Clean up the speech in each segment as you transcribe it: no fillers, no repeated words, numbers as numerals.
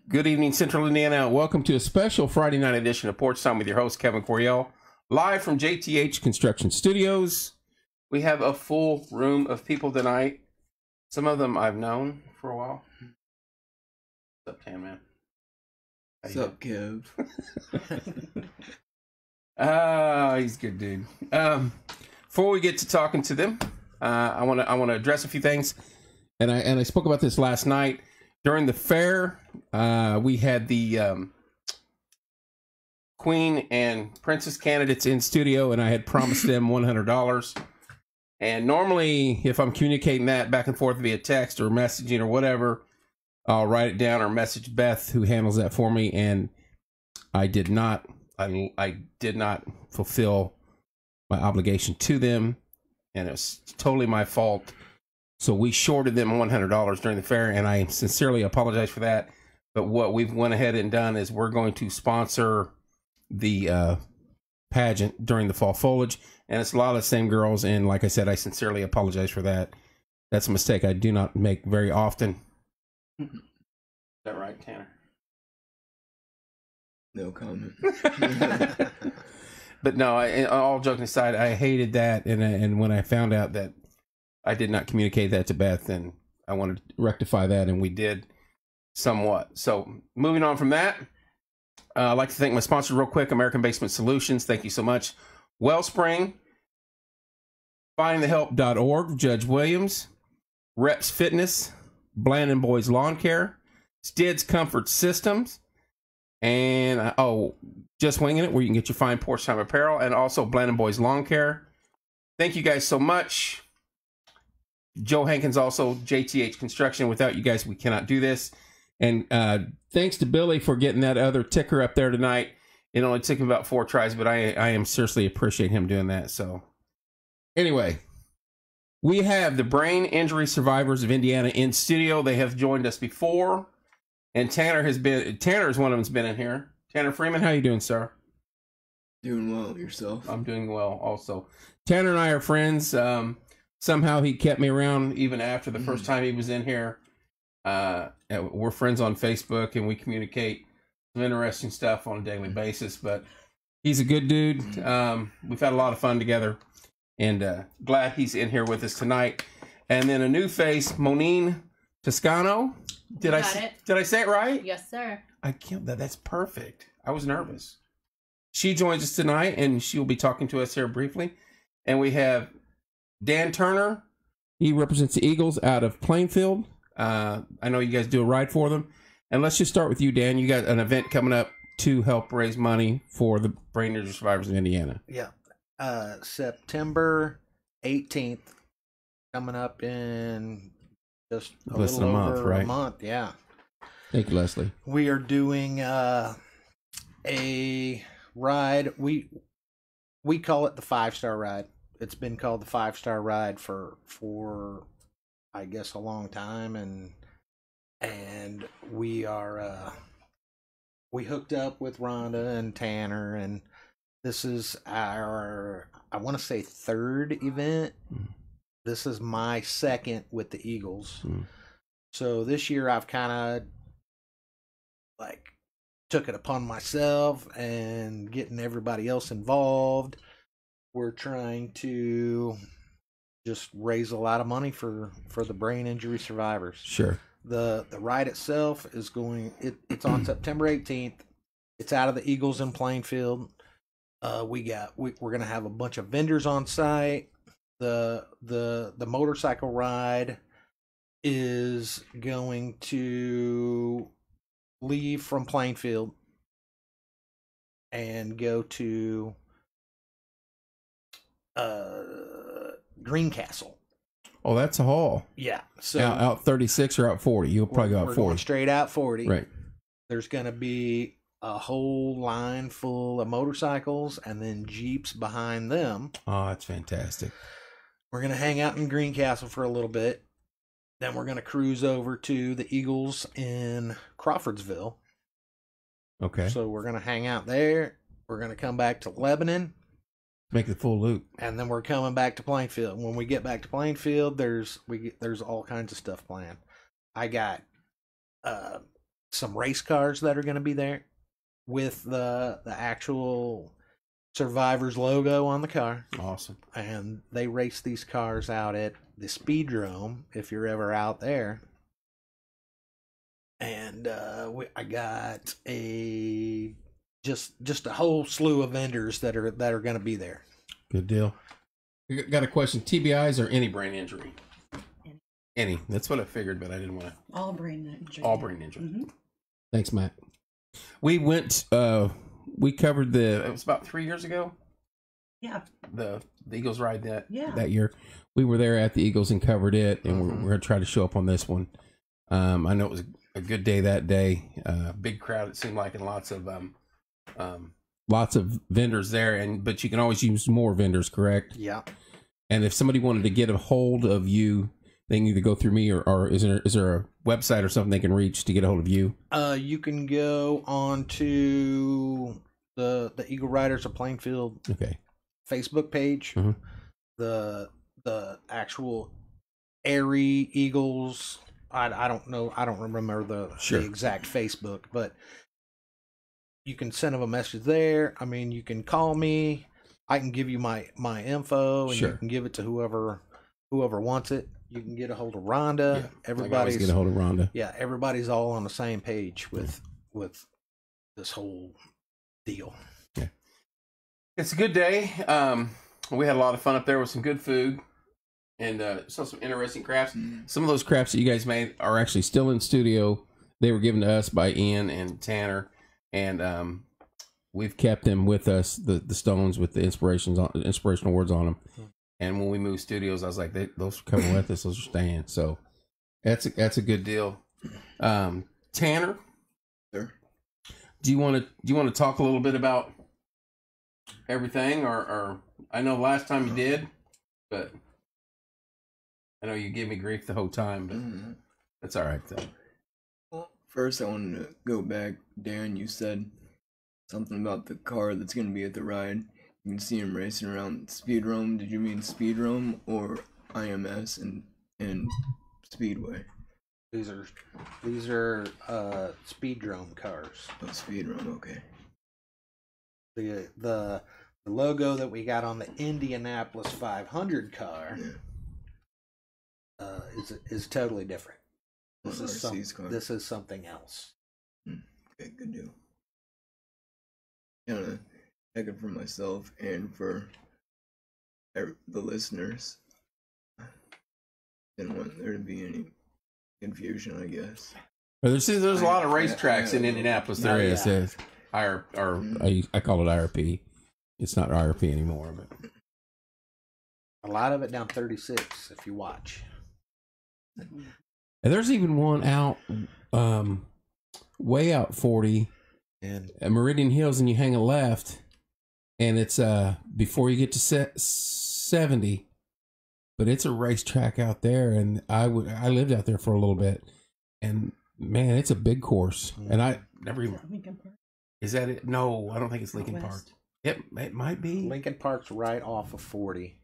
Good evening, Central Indiana. Welcome to a special Friday night edition of Porch Time with your host, Kevin Coriel, live from JTH Construction Studios. We have a full room of people tonight. Some of them I've known for a while. What's up, Tan Man? What's up, Kev? He's a good dude. Before we get to talking to them, I want to address a few things, and I spoke about this last night during the fair. We had the Queen and Princess candidates in studio, and I had promised them $100. And normally, if I'm communicating that back and forth via text or messaging or whatever, I'll write it down or message Beth, who handles that for me. And I did not. I did not fulfill my obligation to them, and it was totally my fault. So we shorted them $100 during the fair, and I sincerely apologize for that. But what we've went ahead and done is we're going to sponsor the pageant during the fall foliage, and it's a lot of the same girls. And like I said, I sincerely apologize for that. That's a mistake I do not make very often. Is that right, Tanner? No comment. But no, all joking aside, I hated that, and when I found out that I did not communicate that to Beth, and I wanted to rectify that, and we did somewhat. So moving on from that, I'd like to thank my sponsors real quick, American Basement Solutions. Thank you so much. Wellspring, findthehelp.org, Judge Williams, Reps Fitness, Bland & Boys Lawn Care, Stids Comfort Systems, and Just Winging It, where you can get your fine Porch Time apparel, and also Bland & Boys Lawn Care. Thank you guys so much. Joe Hankins, also JTH Construction. Without you guys, we cannot do this. And thanks to Billy for getting that other ticker up there tonight. It only took him about 4 tries, but I am seriously appreciate him doing that. So anyway, we have the brain injury survivors of Indiana in studio. They have joined us before, and Tanner is one of them's been in here. Tanner Freeman, how you doing, sir? Doing well. Yourself? I'm doing well also. Tanner and I are friends. Somehow he kept me around even after the first time he was in here. We're friends on Facebook, and we communicate some interesting stuff on a daily basis, but he's a good dude. We've had a lot of fun together, and glad he's in here with us tonight. And then a new face, Monine Toscano. Did I say it right? Yes, sir. I can't. That's perfect. I was nervous. She joins us tonight, and she'll be talking to us here briefly. And we have Dan Turner. He represents the Eagles out of Plainfield. I know you guys do a ride for them. And let's just start with you, Dan. You got an event coming up to help raise money for the brain injury survivors in Indiana. Yeah. September 18th, coming up in just a less little than a over month, right? a month, yeah. Thank you, Leslie. We are doing a ride. We call it the 5-star ride. It's been called the 5-star ride for I guess a long time, and we are we hooked up with Rhonda and Tanner, and this is our, I want to say, 3rd event. This is my 2nd with the Eagles. So this year I've kind of took it upon myself and getting everybody else involved. We're trying to just raise a lot of money for the brain injury survivors. Sure. The ride itself is it's on September 18th. It's out of the Eagles in Plainfield. We're gonna have a bunch of vendors on site. The motorcycle ride is going to leave from Plainfield and go to Greencastle. Oh, that's a haul. Yeah. So out 36 or out 40. You'll probably go out 40. Going straight out 40. Right. There's going to be a whole line full of motorcycles and then Jeeps behind them. Oh, that's fantastic. We're going to hang out in Greencastle for a little bit. Then we're going to cruise over to the Eagles in Crawfordsville. Okay. So we're going to hang out there. We're going to come back to Lebanon. Make the full loop. And then we're coming back to Plainfield. When we get back to Plainfield, there's all kinds of stuff planned. I got some race cars that are going to be there with the actual Survivors logo on the car. Awesome. And they race these cars out at the Speedrome if you're ever out there. And I got just a whole slew of vendors that are going to be there. Good deal. Got a question. TBIs or any brain injury? Any. That's what I figured, but I didn't want to. All brain injury. All brain injury. Mm-hmm. Thanks, Matt. We went. We covered it was about 3 years ago. Yeah. The Eagles ride that year. We were there at the Eagles and covered it, and we're going to try to show up on this one. I know it was a good day that day. Big crowd, it seemed like, and lots of vendors there. But you can always use more vendors, correct? Yeah. And if somebody wanted to get a hold of you, they can either go through me or is there a website or something they can reach to get a hold of you? You can go on to the Eagle Riders of Plainfield Facebook page. Mm-hmm. The actual Airy Eagles. I don't know. I don't remember the exact Facebook, but you can send them a message there. I mean, you can call me. I can give you my info, and you can give it to whoever wants it. You can get a hold of Rhonda. Yeah, Everybody's get a hold of Rhonda. Yeah, everybody's all on the same page with this whole deal. Yeah, it's a good day. We had a lot of fun up there with some good food and saw some interesting crafts. Some of those crafts that you guys made are actually still in studio. They were given to us by Ian and Tanner, and we've kept them with us. The stones with the inspirational words on them. And when we moved studios, I was like, those are coming with us. Those are staying. So that's a good deal. Tanner, sir, do you want to talk a little bit about everything, or I know last time you did, but I know you gave me grief the whole time, but that's all right though. Well, first I wanted to go back. Darren, you said something about the car that's going to be at the ride. You can see him racing around Speedrome. Did you mean Speedrome or IMS and Speedway? These are Speedrome cars. Oh, Speedrome, okay. The logo that we got on the Indianapolis 500 car is totally different. This is something else. Okay, good deal. Kind of take it for myself and for the listeners. Didn't want there to be any confusion, I guess. There's a lot of racetracks in Indianapolis. There is. I call it IRP. It's not IRP anymore, but a lot of it down 36 if you watch. And there's even one out way out 40 and Meridian Hills, and you hang a left, and it's before you get to 70. But it's a racetrack out there, and I lived out there for a little bit, and man, it's a big course. And I never even. Is that it? No, I don't think it's Lincoln Park. It might be. Lincoln Park's right off of 40,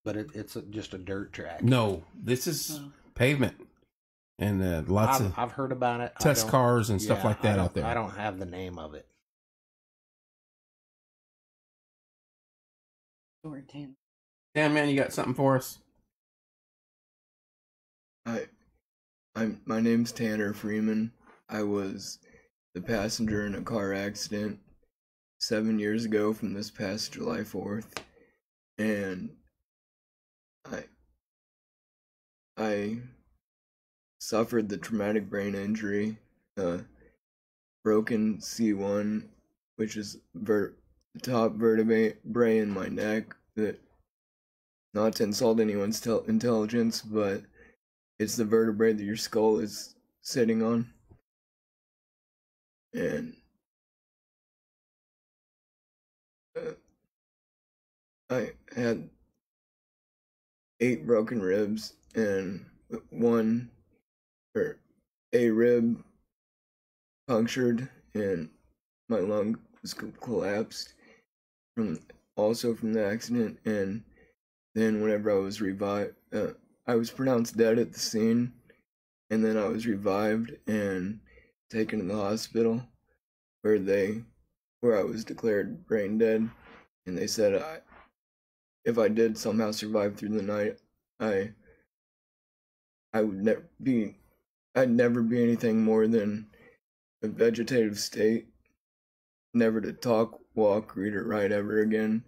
but it's just a dirt track. No, this is pavement, and lots of. I've heard about it. Test cars and stuff like that out there. I don't have the name of it. Damn, man, you got something for us? My name's Tanner Freeman. I was the passenger in a car accident 7 years ago from this past July 4th, and I suffered the traumatic brain injury, broken C1, which is the top vertebrae in my neck. That, not to insult anyone's intelligence, but it's the vertebrae that your skull is sitting on. And I had 8 broken ribs, and a rib punctured, and my lung was collapsed from the accident. And then whenever I was revived, I was pronounced dead at the scene, and then I was revived and taken to the hospital where I was declared brain dead, and they said if I did somehow survive through the night, I'd never be anything more than a vegetative state, never to talk, walk, read, or write ever again.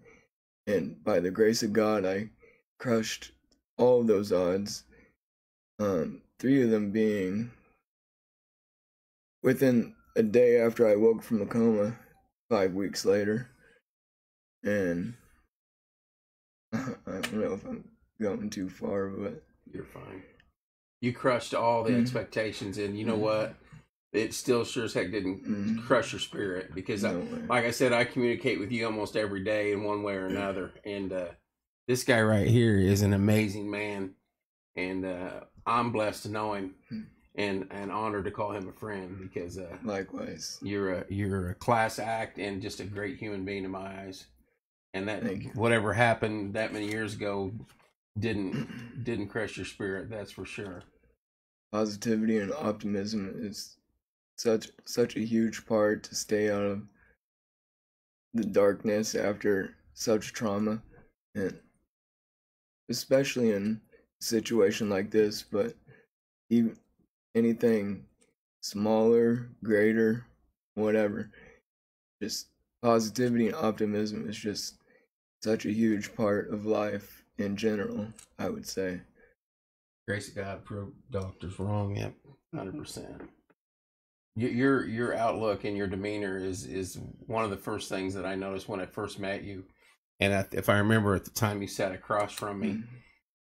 And by the grace of God, I crushed all of those odds. 3 of them being within a day after I woke from the coma, 5 weeks later. And I don't know if I'm going too far, but you're fine. You crushed all the expectations, and you know what? It still sure as heck didn't crush your spirit, because, like I said, I communicate with you almost every day in one way or another. And this guy right here is an amazing man, and I'm blessed to know him, and honored to call him a friend, because likewise, you're a class act and just a great human being in my eyes. And that whatever happened that many years ago didn't crush your spirit, that's for sure. Positivity and optimism is such a huge part to stay out of the darkness after such trauma, and especially in a situation like this, but even anything smaller, greater, whatever, just positivity and optimism is just such a huge part of life in general, I would say. Grace of God proved doctors wrong. Yep, 100%. Your outlook and your demeanor is one of the first things that I noticed when I first met you. And if I remember, at the time you sat across from me,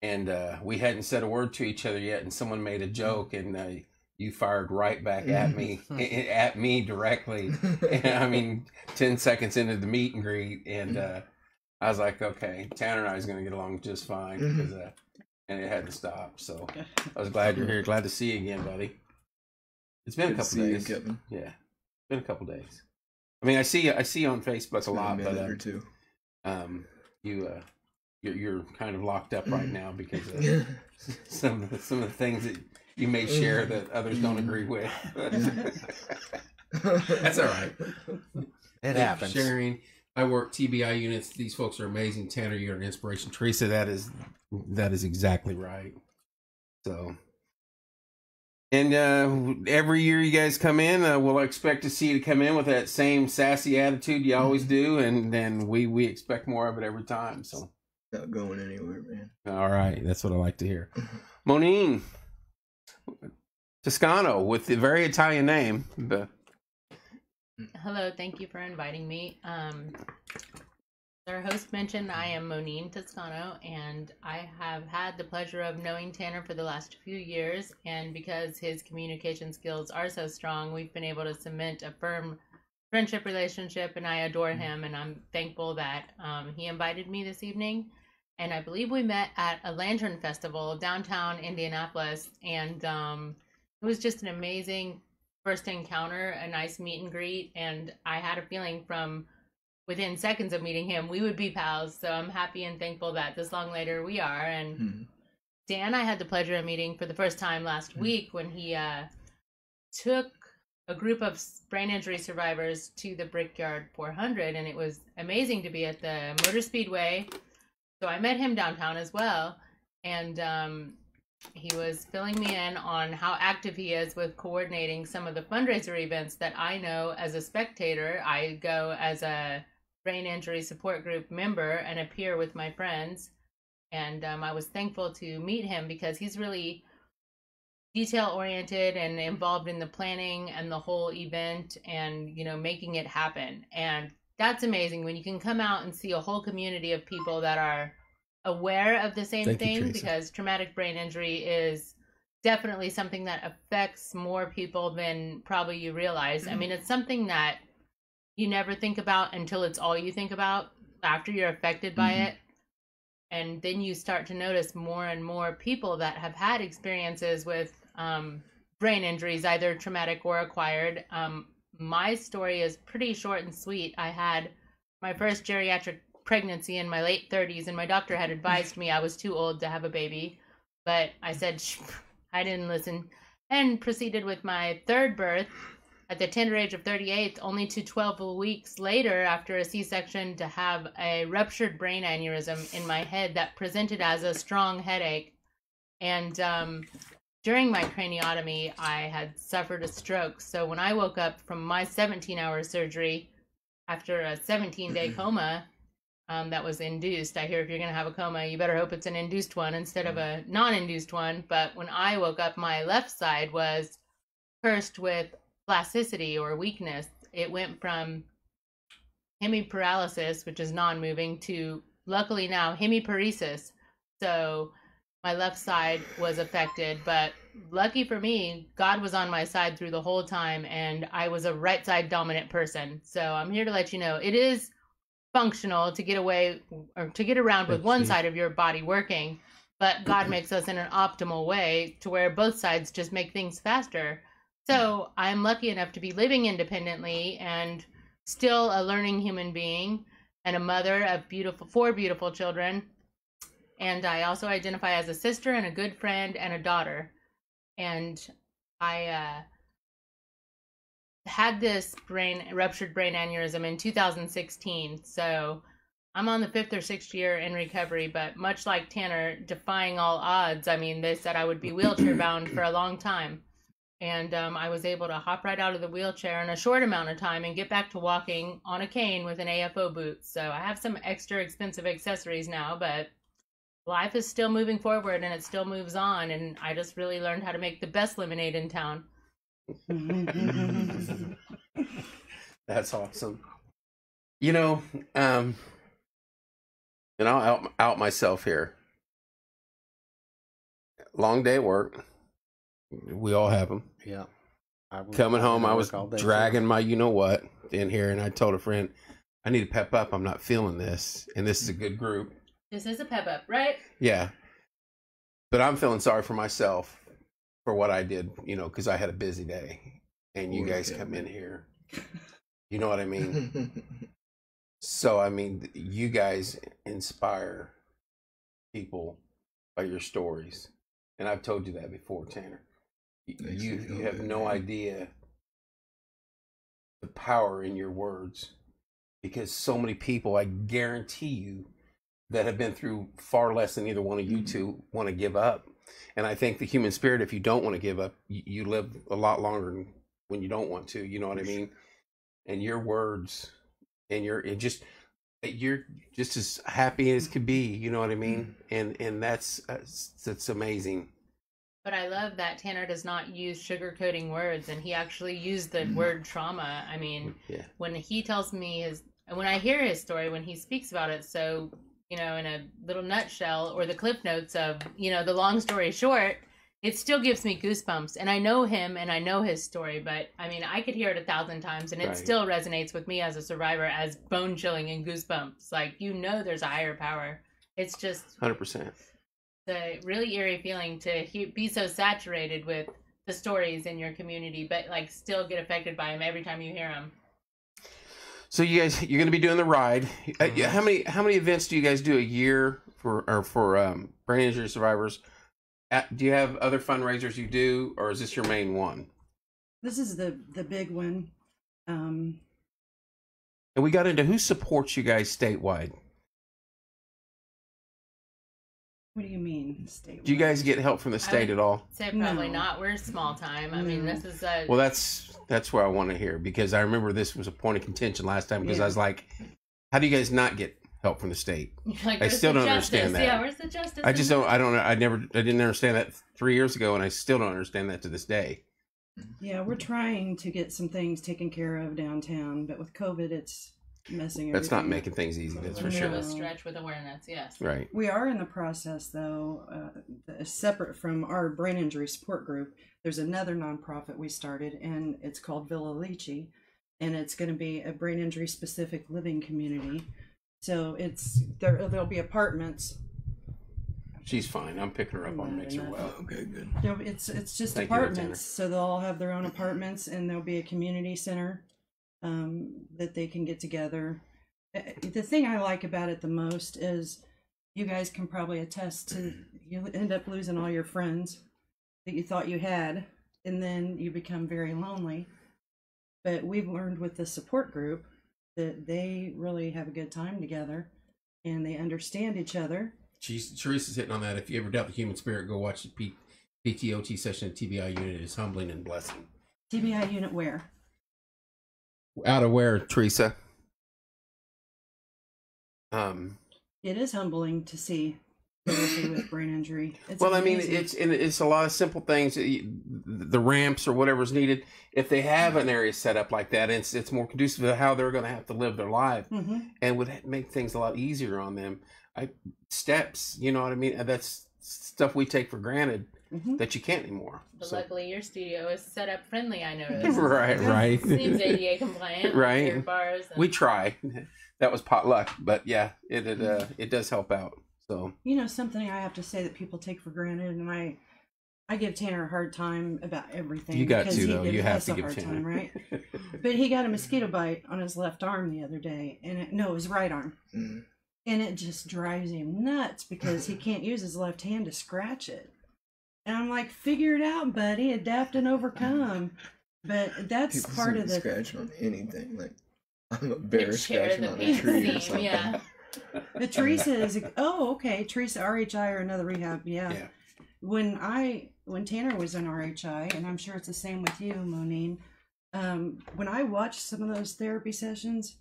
and we hadn't said a word to each other yet, and someone made a joke, and you fired right back at me directly. And, I mean, 10 seconds into the meet and greet, and I was like, okay, Tanner and I is going to get along just fine, because and it hadn't stopped. So I was glad you're here. Glad to see you again, buddy. It's been a couple days. Yeah, it's been a couple days. I mean, I see you on Facebook a lot, but or two. You're kind of locked up right now because of some of the things that you may share that others don't agree with. That's all right. It happens. Sharing. I work TBI units. These folks are amazing. Tanner, you're an inspiration. Teresa, that is exactly right. So, and every year you guys come in, we'll expect to see you come in with that same sassy attitude you always do, and then we expect more of it every time. So, not going anywhere, man. All right, that's what I like to hear. Monine Toscano with the very Italian name. Hello, thank you for inviting me. Our host mentioned I am Monine Toscano, and I have had the pleasure of knowing Tanner for the last few years, and because his communication skills are so strong, we've been able to cement a firm friendship relationship, and I adore him, and I'm thankful that he invited me this evening. And I believe we met at a lantern festival downtown Indianapolis, and it was just an amazing first encounter, a nice meet and greet, and I had a feeling from within seconds of meeting him we would be pals. So I'm happy and thankful that this long later we are. And Dan, I had the pleasure of meeting for the first time last week when he took a group of brain injury survivors to the Brickyard 400, and it was amazing to be at the Motor Speedway. So I met him downtown as well, and he was filling me in on how active he is with coordinating some of the fundraiser events that I know as a spectator. I go as a brain injury support group member and a peer with my friends. And I was thankful to meet him because he's really detail-oriented and involved in the planning and the whole event and, you know, making it happen. And that's amazing when you can come out and see a whole community of people that are aware of the same thing, because traumatic brain injury is definitely something that affects more people than probably you realize. I mean, it's something that you never think about until it's all you think about after you're affected by it. And then you start to notice more and more people that have had experiences with brain injuries, either traumatic or acquired. My story is pretty short and sweet. I had my first geriatric pregnancy in my late 30s, and my doctor had advised me I was too old to have a baby, but I said I didn't listen. and proceeded with my third birth at the tender age of 38, only to 12 weeks later, after a C-section, to have a ruptured brain aneurysm in my head that presented as a strong headache. And during my craniotomy, I had suffered a stroke. So when I woke up from my 17-hour surgery after a 17-day coma that was induced, I hear if you're going to have a coma, you better hope it's an induced one instead of a non-induced one. But when I woke up, my left side was cursed with plasticity or weakness. It went from hemiparalysis, which is non-moving, to luckily now hemiparesis. So my left side was affected, but lucky for me, God was on my side through the whole time, and I was a right side dominant person. So I'm here to let you know it is functional to get away or to get around with one side of your body working, but God makes us in an optimal way to where both sides just make things faster. So I'm lucky enough to be living independently and still a learning human being and a mother of four beautiful children. And I also identify as a sister and a good friend and a daughter. And I had this ruptured brain aneurysm in 2016. So I'm on the 5th or 6th year in recovery, but much like Tanner, defying all odds. I mean, they said I would be wheelchair bound for a long time. And I was able to hop right out of the wheelchair in a short amount of time and get back to walking on a cane with an AFO boot. So I have some extra expensive accessories now, but life is still moving forward and it still moves on. And I just really learned how to make the best lemonade in town. That's awesome. You know, and I'll out myself here. Long day at work. We all have them. Yeah. Coming home, I was dragging my you-know-what in here, and I told a friend, I need to pep up. I'm not feeling this, and this is a good group. This is a pep up, right? Yeah. But I'm feeling sorry for myself for what I did, you know, because I had a busy day, and you guys come in here. You know what I mean? So, I mean, you guys inspire people by your stories, and I've told you that before, Tanner. You have no idea the power in your words, because so many people, I guarantee you, that have been through far less than either one of you two want to give up. And I think the human spirit, if you don't want to give up, you live a lot longer when you don't want to, you know what I mean? And your words and you're just as happy as could be, you know what I mean? And that's amazing. But I love that Tanner does not use sugarcoating words, and he actually used the word trauma. I mean, when he tells me when I hear his story, when he speaks about it, so, you know, in a little nutshell, or the cliff notes of, you know, the long story short, it still gives me goosebumps. And I know him and I know his story, but I mean, I could hear it 1,000 times and it still resonates with me as a survivor as bone chilling and goosebumps. Like, you know, there's a higher power. It's just 100%. The really eerie feeling to be so saturated with the stories in your community, but like still get affected by them every time you hear them. So you guys, you're going to be doing the ride. How many events do you guys do a year for brain injury survivors? Do you have other fundraisers you do, or is this your main one? This is the big one. And we got into who supports you guys statewide. What do you mean, statewide? Do you guys get help from the state at all? Say probably not. We're small time. I mean, this is a... Well, that's where I want to hear, because I remember this was a point of contention last time, because I was like, how do you guys not get help from the state? Like, I still don't understand that. Yeah, where's the justice? I just don't. I don't. I didn't understand that 3 years ago, and I still don't understand that to this day. Yeah, we're trying to get some things taken care of downtown, but with COVID, it's messing everything. That's not making things easy. That's for sure. A stretch with awareness. Yes. Right. We are in the process, though, separate from our brain injury support group. There's another nonprofit we started, and it's called Villa Lici, and it's going to be a brain injury specific living community. So there'll be apartments. She's fine. I'm picking her up on makes her well. Okay, good. No, it's just apartments. So they'll all have their own apartments, and there'll be a community center that they can get together. The thing I like about it the most is you guys can probably attest to, you end up losing all your friends that you thought you had. and then you become very lonely. But we've learned with the support group that they really have a good time together and they understand each other. Teresa's hitting on that. If you ever doubt the human spirit, go watch the PTOT session at TBI unit. It's humbling and blessing. TBI unit where? Out of where, Teresa? It is humbling to see therapy with brain injury. It's well, amazing. I mean, it's a lot of simple things. The ramps or whatever's needed. If they have an area set up like that, it's more conducive to how they're going to have to live their life, and would make things a lot easier on them. Steps, you know what I mean? That's stuff we take for granted that you can't anymore. But luckily, your studio is set up friendly. I noticed. Right. Seems ADA compliant. Right. With bars and... We try. That was potluck, but yeah, it does help out. So you know, something I have to say that people take for granted, and I give Tanner a hard time about everything. You got because to he though. gives You have us to a give hard Tanner time, right? But he got a mosquito bite on his left arm the other day, and it was right arm, and it just drives him nuts because he can't use his left hand to scratch it. And I'm like, figure it out, buddy. Adapt and overcome. But that's People part seem of to the scratch on anything. Like I'm a bear share scratching the on a tree or theme, something. yeah. The Teresa is okay. Teresa RHI or another rehab, yeah. When Tanner was in RHI, and I'm sure it's the same with you, Monine. When I watched some of those therapy sessions,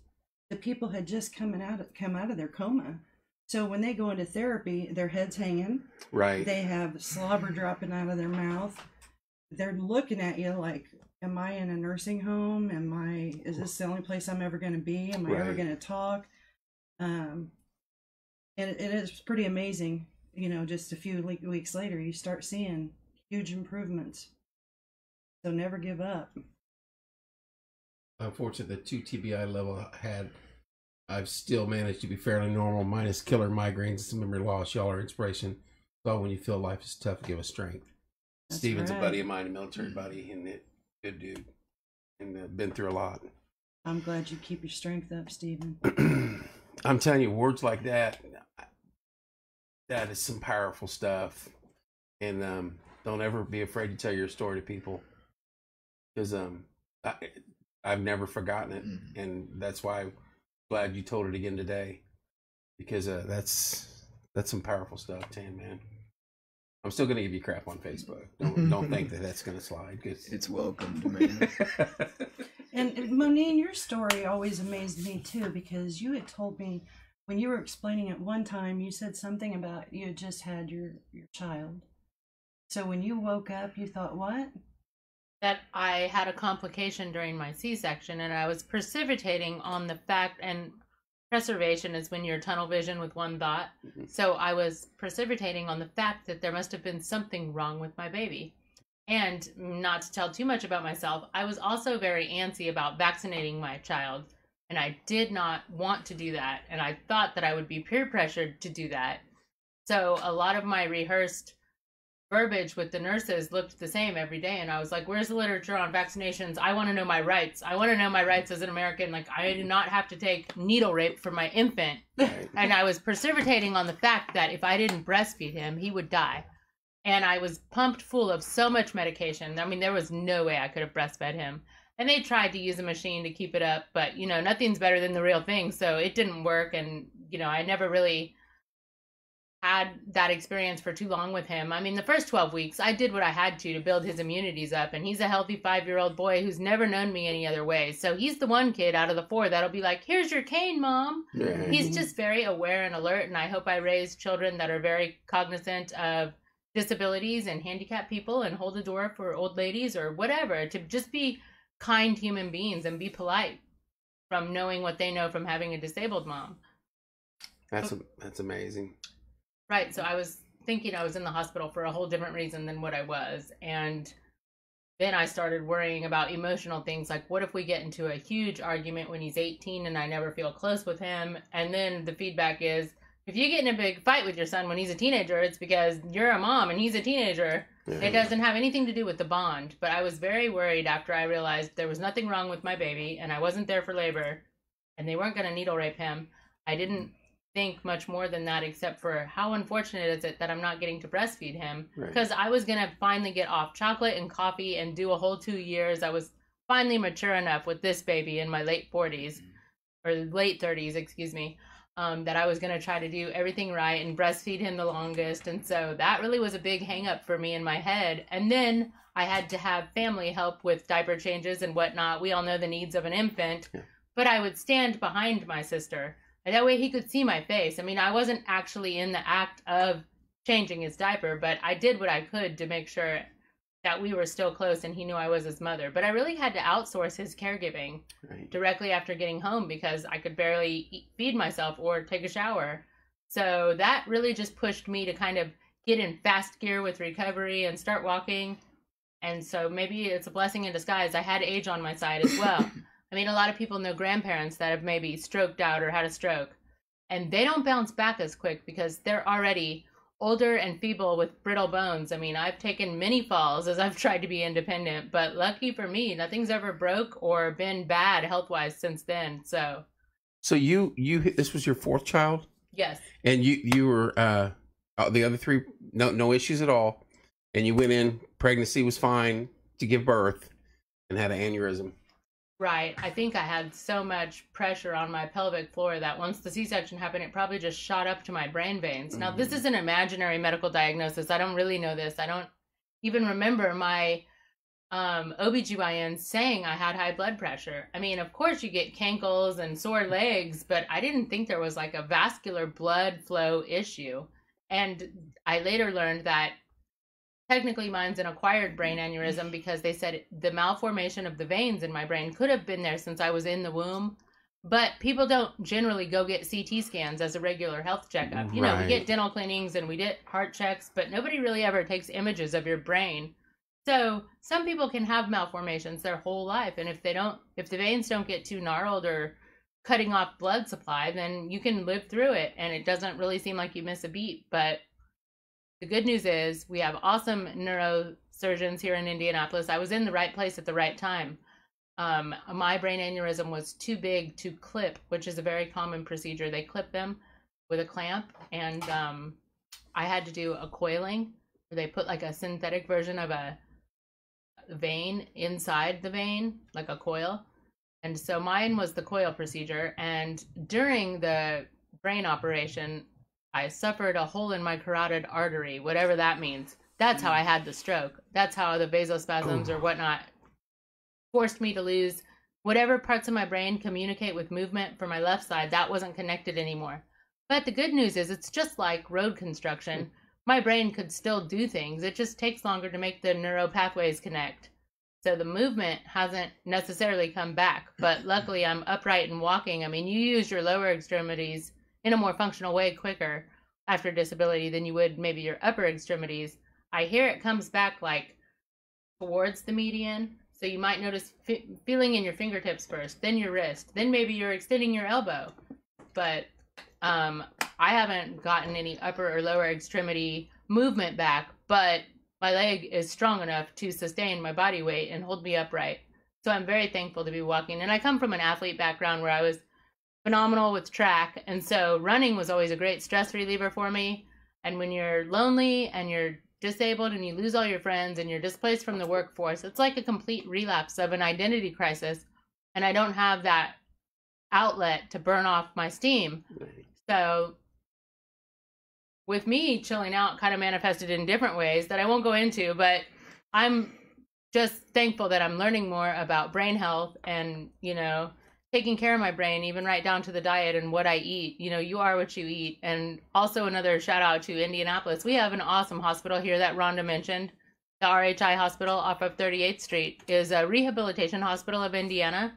the people had just come out of their coma. So when they go into therapy, their head's hanging. Right. They have slobber dropping out of their mouth. They're looking at you like, am I in a nursing home? Is this the only place I'm ever going to be? Am I ever going to talk? And it is pretty amazing. You know, just a few weeks later, you start seeing huge improvements. So never give up. Unfortunately, the 2 TBI level I've still managed to be fairly normal, minus killer migraines and some memory loss. Y'all are inspiration. So when you feel life is tough, give us strength. That's Steven's right. a buddy of mine, a military buddy, and good dude, and been through a lot. I'm glad you keep your strength up, Stephen. I'm telling you, words like that is some powerful stuff. And don't ever be afraid to tell your story to people, because I've never forgotten it, and that's why I'm glad you told it again today, because that's some powerful stuff, Tan, man. I'm still gonna give you crap on Facebook. Don't think that's gonna slide. Cause... It's welcomed, man. And Monine, your story always amazed me too, because you had told me when you were explaining it one time, you said something about you had just had your child. So when you woke up, you thought what? That I had a complication during my C-section, and I was precipitating on the fact, and preservation is when you're tunnel vision with one thought. So I was precipitating on the fact that there must have been something wrong with my baby. And not to tell too much about myself, I was also very antsy about vaccinating my child, and I did not want to do that, and I thought that I would be peer pressured to do that. So a lot of my rehearsed verbiage with the nurses looked the same every day, and I was like, where's the literature on vaccinations? I want to know my rights. I want to know my rights as an American. Like, I do not have to take needle rape for my infant. And I was precipitating on the fact that if I didn't breastfeed him, he would die. And I was pumped full of so much medication. I mean, there was no way I could have breastfed him. And they tried to use a machine to keep it up, but, you know, nothing's better than the real thing. So it didn't work. And, you know, I never really had that experience for too long with him. I mean, the first 12 weeks, I did what I had to build his immunities up. And he's a healthy 5-year-old boy who's never known me any other way. So he's the one kid out of the 4 that'll be like, here's your cane, Mom. Yeah. He's just very aware and alert. And I hope I raise children that are very cognizant of disabilities and handicapped people and hold a door for old ladies or whatever, to just be kind human beings and be polite from knowing what they know from having a disabled mom. That's amazing. Right. So I was thinking I was in the hospital for a whole different reason than what I was. And then I started worrying about emotional things like, what if we get into a huge argument when he's 18 and I never feel close with him? And then the feedback is, if you get in a big fight with your son when he's a teenager, it's because you're a mom and he's a teenager. Yeah. It doesn't have anything to do with the bond. But I was very worried after I realized there was nothing wrong with my baby and I wasn't there for labor and they weren't going to needle rape him. I didn't think much more than that, except for how unfortunate is it that I'm not getting to breastfeed him, Right. because I was going to finally get off chocolate and coffee and do a whole 2 years. I was finally mature enough with this baby in my late 40s or late 30s, excuse me, that I was going to try to do everything right and breastfeed him the longest. And so that really was a big hang up for me in my head. And then I had to have family help with diaper changes and whatnot. We all know the needs of an infant, but I would stand behind my sister. And that way he could see my face. I mean, I wasn't actually in the act of changing his diaper, but I did what I could to make sure that we were still close and he knew I was his mother. But I really had to outsource his caregiving directly after getting home because I could barely feed myself or take a shower. So that really just pushed me to kind of get in fast gear with recovery and start walking. And so maybe it's a blessing in disguise. I had age on my side as well. I mean, a lot of people know grandparents that have maybe stroked out or had a stroke, and they don't bounce back as quick because they're already older and feeble with brittle bones. I mean, I've taken many falls as I've tried to be independent, but lucky for me, nothing's ever broke or been bad health-wise since then. So you this was your fourth child? Yes. And you were the other three no issues at all, and you went in, pregnancy was fine to give birth, and had an aneurysm. Right. I think I had so much pressure on my pelvic floor that once the C-section happened, it probably just shot up to my brain veins. Now, this is an imaginary medical diagnosis. I don't really know this. I don't even remember my OBGYN saying I had high blood pressure. I mean, of course you get cankles and sore legs, but I didn't think there was like a vascular blood flow issue. And I later learned that technically mine's an acquired brain aneurysm because they said the malformation of the veins in my brain could have been there since I was in the womb. But people don't generally go get CT scans as a regular health checkup. You know, we get dental cleanings and we get heart checks, but nobody really ever takes images of your brain. So some people can have malformations their whole life. And if the veins don't get too gnarled or cutting off blood supply, then you can live through it. And it doesn't really seem like you miss a beat. But the good news is we have awesome neurosurgeons here in Indianapolis. I was in the right place at the right time. My brain aneurysm was too big to clip, which is a very common procedure. They clip them with a clamp, and I had to do a coiling where they put like a synthetic version of a vein inside the vein, like a coil. And so mine was the coil procedure. And during the brain operation, I suffered a hole in my carotid artery, whatever that means. That's how I had the stroke. That's how the vasospasms or whatnot forced me to lose whatever parts of my brain communicate with movement for my left side. That wasn't connected anymore. But the good news is it's just like road construction. My brain could still do things. It just takes longer to make the neural pathways connect. So the movement hasn't necessarily come back. But luckily I'm upright and walking. I mean, you use your lower extremities in a more functional way quicker after disability than you would maybe your upper extremities. I hear it comes back like towards the median. So you might notice feeling in your fingertips first, then your wrist, then maybe you're extending your elbow. But I haven't gotten any upper or lower extremity movement back, but my leg is strong enough to sustain my body weight and hold me upright. So I'm very thankful to be walking. And I come from an athlete background where I was phenomenal with track, and so running was always a great stress reliever for me. And when you're lonely and you're disabled and you lose all your friends and you're displaced from the workforce, it's like a complete relapse of an identity crisis, and I don't have that outlet to burn off my steam. So with me, chilling out kind of manifested in different ways that I won't go into, but I'm just thankful that I'm learning more about brain health and, you know, taking care of my brain, even right down to the diet and what I eat. You know, you are what you eat. And also another shout out to Indianapolis. We have an awesome hospital here that Rhonda mentioned. The RHI Hospital off of 38th Street is a rehabilitation hospital of Indiana.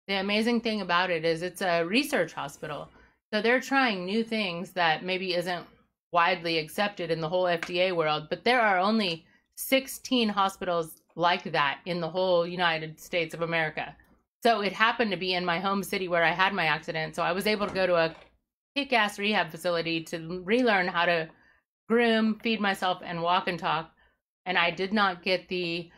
The amazing thing about it is it's a research hospital. So they're trying new things that maybe isn't widely accepted in the whole FDA world, but there are only 16 hospitals like that in the whole United States of America. So it happened to be in my home city where I had my accident. So I was able to go to a kick-ass rehab facility to relearn how to groom, feed myself, and walk and talk. And I did not get the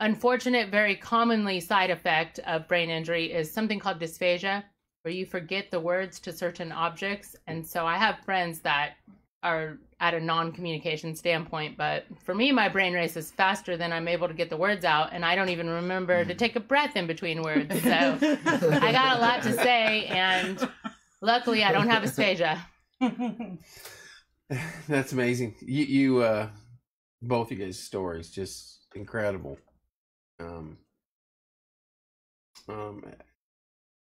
unfortunate, very commonly side effect of brain injury is something called dysphagia. where you forget the words to certain objects. And so I have friends that are at a non-communication standpoint, but for me, my brain races faster than I'm able to get the words out, and I don't even remember to take a breath in between words. So I got a lot to say, and luckily I don't have aphasia. That's amazing. You both of you guys' stories just incredible.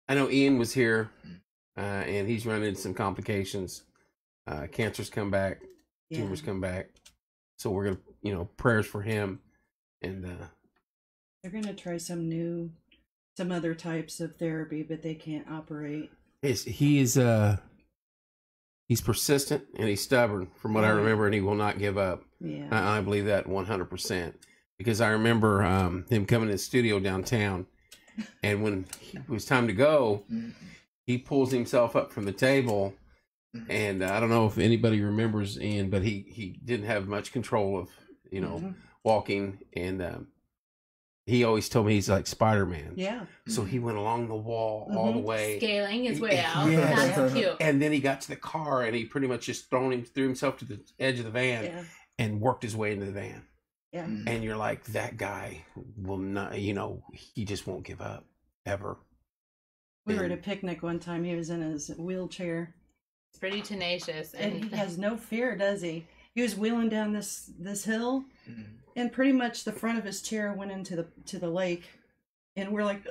I know Ian was here, and he's running into some complications. Cancer's come back, tumors come back, so we're gonna, prayers for him. And they're gonna try some other types of therapy, but they can't operate. He's persistent and he's stubborn, from what I remember, and he will not give up. Yeah, I believe that 100%, because I remember him coming in the studio downtown, and when it was time to go, he pulls himself up from the table, and I don't know if anybody remembers Ian, but he didn't have much control of walking, and he always told me he's like Spider-Man. Yeah. So he went along the wall all the way, Scaling his way out. Yes. That's cute. and then he got to the car, and he pretty much just threw himself to the edge of the van and worked his way into the van. Yeah. And you're like, that guy will not, he just won't give up ever. We were at a picnic one time. He was in his wheelchair. It's pretty tenacious. And he has no fear, does he? He was wheeling down this hill, and pretty much the front of his chair went into the lake. And we're like,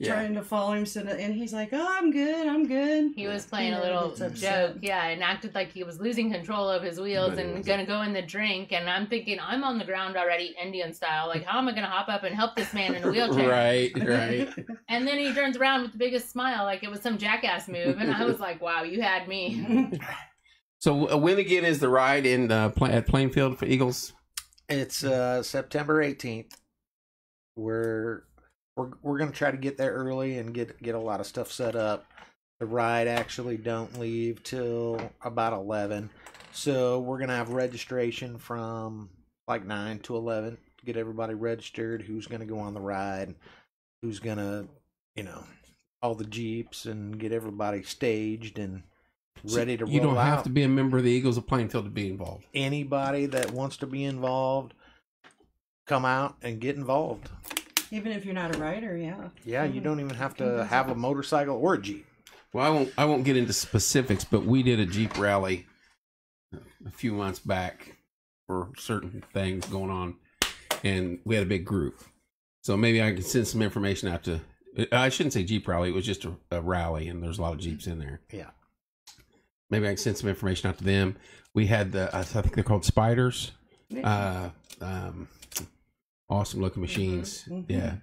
trying to follow him. And he's like, oh, I'm good. He was playing a little joke, and acted like he was losing control of his wheels and going to go in the drink. And I'm thinking, I'm on the ground already, Indian style. Like, how am I going to hop up and help this man in a wheelchair? Right. And then he turns around with the biggest smile, like it was some jackass move. And I was like, wow, you had me. So when again is the ride in at Plainfield for Eagles? It's September 18th. We're going to try to get there early and get a lot of stuff set up. The ride actually don't leave till about 11. So we're going to have registration from like 9 to 11 to get everybody registered, who's going to go on the ride, who's going to, all the Jeeps, and get everybody staged and ready to roll out. You don't have to be a member of the Eagles of Plainfield to be involved. Anybody that wants to be involved, come out and get involved. Even if you're not a rider, Yeah, you don't even have to have a motorcycle or a Jeep. Well, I won't get into specifics, but we did a Jeep rally a few months back for certain things going on, and we had a big group. So maybe I can send some information out to. I shouldn't say Jeep rally; it was just a rally, and there's a lot of Jeeps in there. Yeah. Maybe I can send some information out to them. We had I think they're called Spiders. Awesome looking machines. Yeah.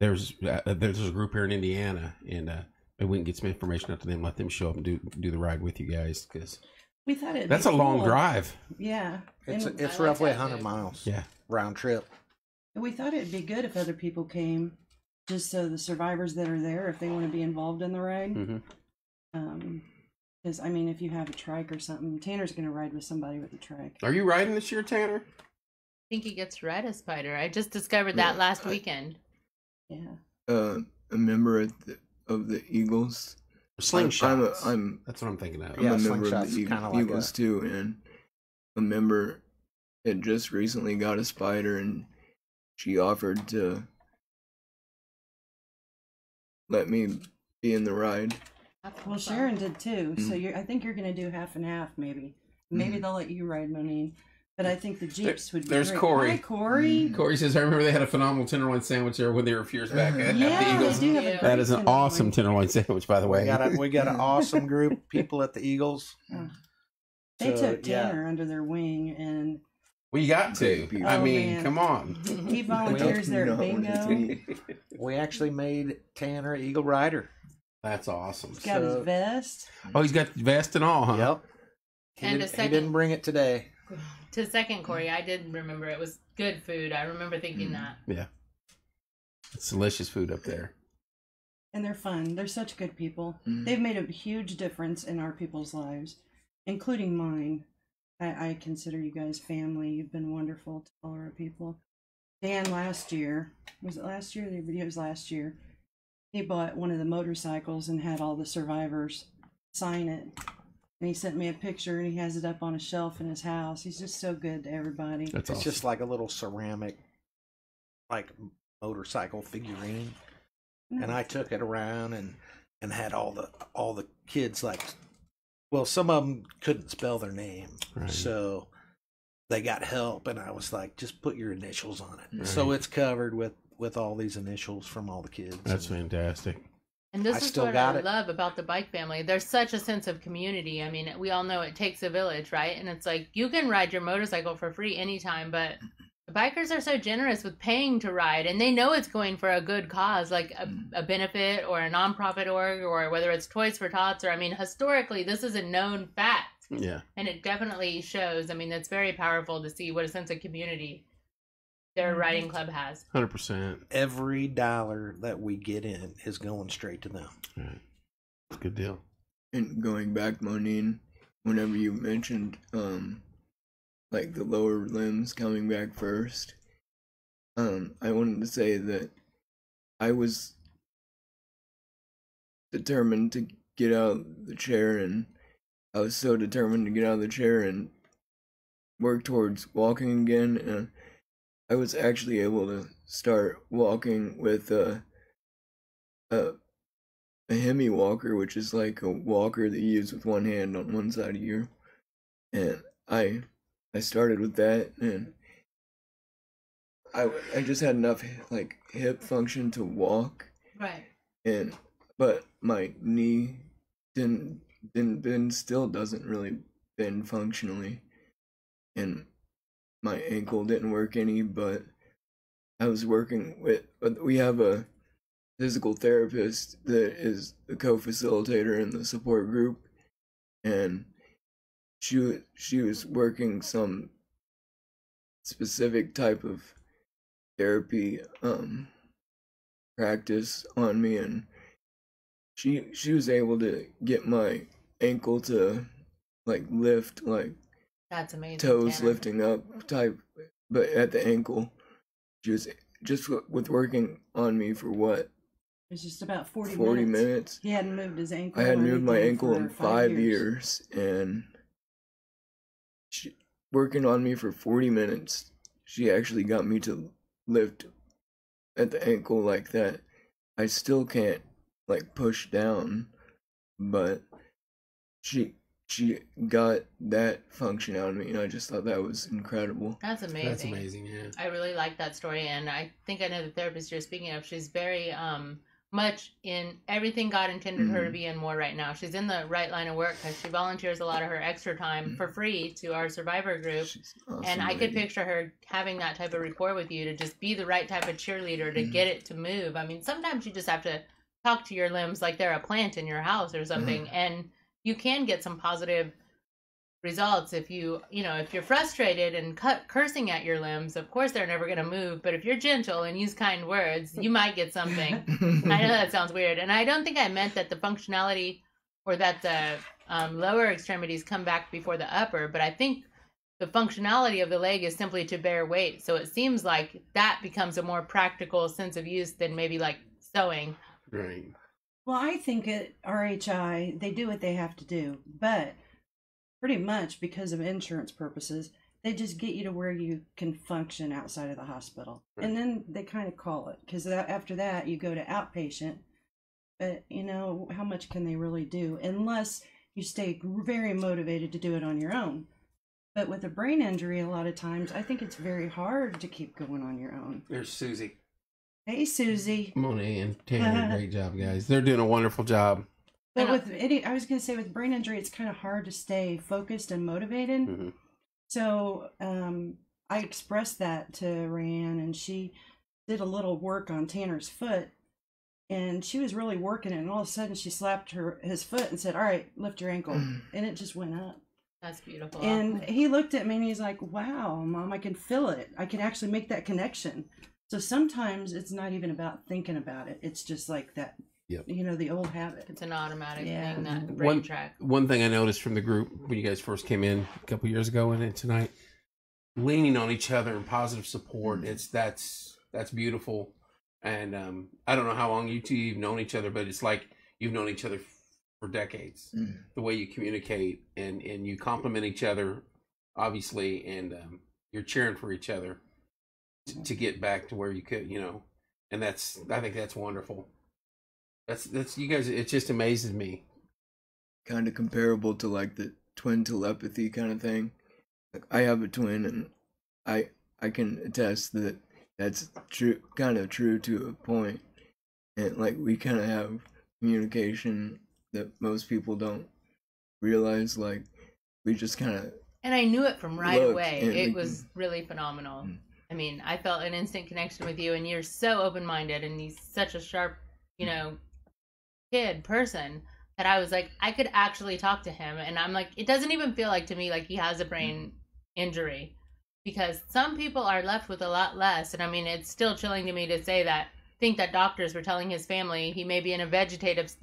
There's a group here in Indiana, and maybe we can get some information out to them, let them show up and do the ride with you guys, because we thought that's a long drive. Yeah. It's roughly 100 miles. Yeah. Round trip. We thought it'd be good if other people came, just so the survivors that are there, if they want to be involved in the ride. Because, if you have a trike or something, Tanner's going to ride with somebody with a trike. Are you riding this year, Tanner? I think he gets to ride a spider. I just discovered that last weekend. Yeah. A member of the Eagles. Slingshots. I'm that's what I'm thinking of. I'm a member of the Eagles too, and a member had just recently got a spider, and she offered to let me be in the ride. Well, Sharon did too. So I think you're going to do half and half, maybe. Maybe they'll let you ride, Monique. But I think the Jeeps would be There's great. Corey. Hi, Corey. Corey says, I remember they had a phenomenal tenderloin sandwich there when they were a few years back at the Eagles. They do have a That is an great awesome tenderloin sandwich, by the way. We got an awesome group of people at the Eagles. They took Tanner under their wing, and We got to. man. Come on. he volunteers there at bingo. We actually made Tanner Eagle Rider. That's awesome. He's got his vest. Oh, he's got the vest and all, huh? Yep. He didn't bring it today. To second Corey, I did remember it was good food. I remember thinking that. Yeah. It's delicious food up there. And they're fun. They're such good people. They've made a huge difference in our people's lives, including mine. I consider you guys family. You've been wonderful to all our people. Dan last year, was it last year? It was last year. he bought one of the motorcycles and had all the survivors sign it. And he sent me a picture, and he has it up on a shelf in his house. He's just so good to everybody. That's It's awesome. just like a little ceramic, like motorcycle figurine. And I took it around and had all the kids, like, well, some of them couldn't spell their name, Right. so they got help, and I was like, just put your initials on it. Right. So it's covered with all these initials from all the kids. That's fantastic. And this I is still what got I it. love about the bike family. There's such a sense of community. I mean, we all know it takes a village, right? And it's like, you can ride your motorcycle for free anytime, but the bikers are so generous with paying to ride, and they know it's going for a good cause, like a benefit or a nonprofit org, or whether it's Toys for Tots, or, I mean, historically, this is a known fact. Yeah. And it definitely shows. I mean, it's very powerful to see what a sense of community their riding club has. 100%. Every dollar that we get in is going straight to them. Right. Good deal. And going back, Monine, whenever you mentioned like the lower limbs coming back first, I wanted to say that I was determined to get out of the chair, and I was so determined to get out of the chair and work towards walking again, and I was actually able to start walking with a Hemi walker, which is like a walker that you use with one hand on one side of you. And I started with that, and I just had enough like hip function to walk, Right. but my knee didn't bend, still doesn't really bend functionally, and my ankle didn't work any, but I was working with, we have a physical therapist that is the co-facilitator in the support group, and she was working some specific type of therapy practice on me, and she was able to get my ankle to like lift, like That's amazing. toes Tanner. lifting up type, but at the ankle, she was just with working on me for what, It was just about 40 40 minutes. minutes. He hadn't moved his ankle. I hadn't or moved my anything ankle for in 5 years, and she, working on me for 40 minutes, she actually got me to lift at the ankle like that. I still can't like push down, but she got that function out of me, and I just thought that was incredible. That's amazing. That's amazing, yeah. I really like that story, and I think I know the therapist you're speaking of. She's very much in everything God intended her to be in more right now. She's in the right line of work because she volunteers a lot of her extra time for free to our survivor group. She's awesome, And I could lady. picture her having that type of rapport with you to just be the right type of cheerleader to get it to move. I mean, sometimes you just have to talk to your limbs like they're a plant in your house or something, and you can get some positive results if if you're frustrated and cursing at your limbs. Of course they're never going to move, but if you're gentle and use kind words, you might get something. I know that sounds weird, and I don't think I meant that the functionality or that the lower extremities come back before the upper, but I think the functionality of the leg is simply to bear weight, so it seems like that becomes a more practical sense of use than maybe like sewing. Right. Well, I think at RHI, they do what they have to do, but pretty much because of insurance purposes, they just get you to where you can function outside of the hospital. Right. And then they kind of call it, because after that, you go to outpatient. But, how much can they really do? Unless you stay very motivated to do it on your own. But with a brain injury, a lot of times, I think it's very hard to keep going on your own. There's Susie. Hey, Susie. Monet and Tanner, great job, guys. They're doing a wonderful job. But I was going to say, with brain injury, it's kind of hard to stay focused and motivated. Mm-hmm. So I expressed that to Rayanne, and she did a little work on Tanner's foot, and she was really working it. And all of a sudden, she slapped his foot and said, "All right, lift your ankle," and it just went up. That's beautiful. And he looked at me and he's like, "Wow, Mom, I can feel it. I can actually make that connection." So sometimes it's not even about thinking about it. It's just like that. Yep. The old habit. It's an automatic Yeah. thing, that brain track. One thing I noticed from the group when you guys first came in a couple years ago and tonight, leaning on each other and positive support. That's beautiful. And I don't know how long you two have known each other, but it's like you've known each other for decades. The way you communicate and you compliment each other, obviously, and you're cheering for each other to get back to where you could, you know. And I think that's wonderful. That's you guys. It just amazes me. Kind of comparable to like the twin telepathy kind of thing. Like I have a twin, and I can attest that that's true, kind of true to a point. And like we kind of have communication that most people don't realize. Like we just kind of. And I knew it from right away. It was really phenomenal. I mean, I felt an instant connection with you, and you're so open-minded, and he's such a sharp, you know, person that I was like, I could actually talk to him. And I'm like, it doesn't even feel like to me like he has a brain injury, because some people are left with a lot less. And I mean, it's still chilling to me to say that, think that doctors were telling his family he may be in a vegetative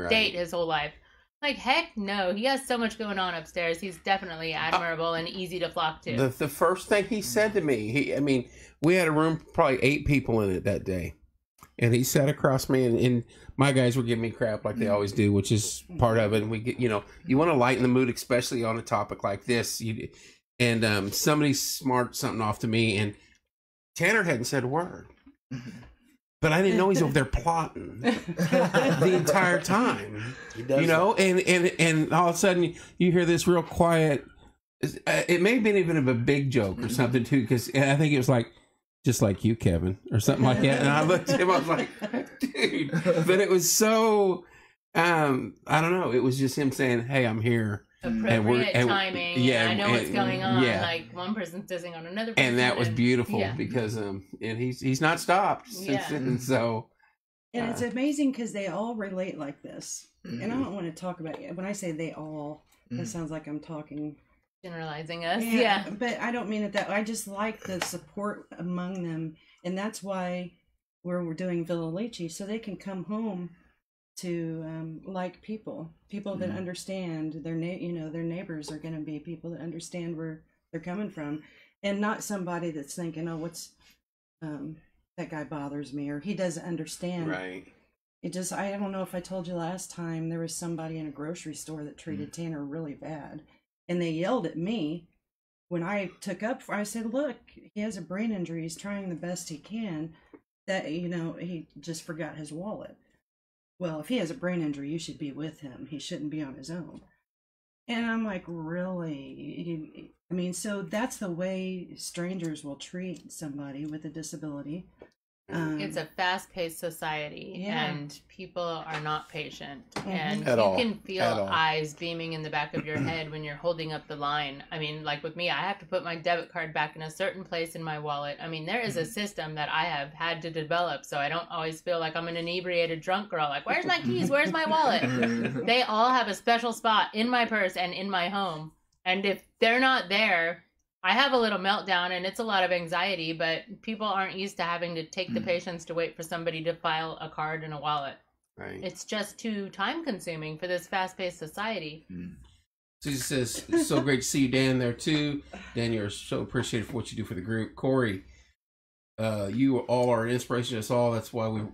state his whole life. Like, heck no, he has so much going on upstairs. He's definitely admirable and easy to flock to. The first thing he said to me, I mean, we had a room, probably 8 people in it that day. And he sat across me, and my guys were giving me crap like they always do, which is part of it. And we get, you know, you want to lighten the mood, especially on a topic like this. And somebody smarted something off to me, and Tanner hadn't said a word. But I didn't know he's over there plotting the entire time. You know, and all of a sudden you hear this real quiet. It may have been even a big joke or something too, because I think it was like, just like you, Kevin, or something like that. And I looked at him, I was like, dude. But it was so, I don't know. It was just him saying, hey, I'm here. Appropriate timing. Yeah, I know what's going on. Yeah. Like one person's dissing on another person. And that was beautiful because and he's not stopped since then. So and it's amazing because they all relate like this. And I don't want to talk about it. When I say they all, it sounds like I'm talking generalizing us. But I don't mean it that way. I just like the support among them, and that's why we're doing Villa Leachy, so they can come home to like people that understand their their neighbors are going to be people that understand where they're coming from, and not somebody that's thinking, oh, what's that guy bothers me, or he doesn't understand. Right. It just, I don't know if I told you last time, there was somebody in a grocery store that treated Tanner really bad, and they yelled at me when I took up for. I said, look, he has a brain injury, he's trying the best he can, that he just forgot his wallet. Well, if he has a brain injury, you should be with him. He shouldn't be on his own. And I'm like, really? I mean, so that's the way strangers will treat somebody with a disability. It's a fast-paced society, and people are not patient. And At you all. can feel eyes beaming in the back of your head when you're holding up the line. I mean, like with me, I have to put my debit card back in a certain place in my wallet. I mean, there is a system that I have had to develop, so I don't always feel like I'm an inebriated drunk girl. Like, where's my keys? Where's my wallet? They all have a special spot in my purse and in my home. And if they're not there, I have a little meltdown, and it's a lot of anxiety, but people aren't used to having to take the patience to wait for somebody to file a card in a wallet. Right. It's just too time-consuming for this fast-paced society. Susie says, it's so great to see you, Dan, there too. Dan, you're so appreciated for what you do for the group. Corey, you all are an inspiration to us all. That's why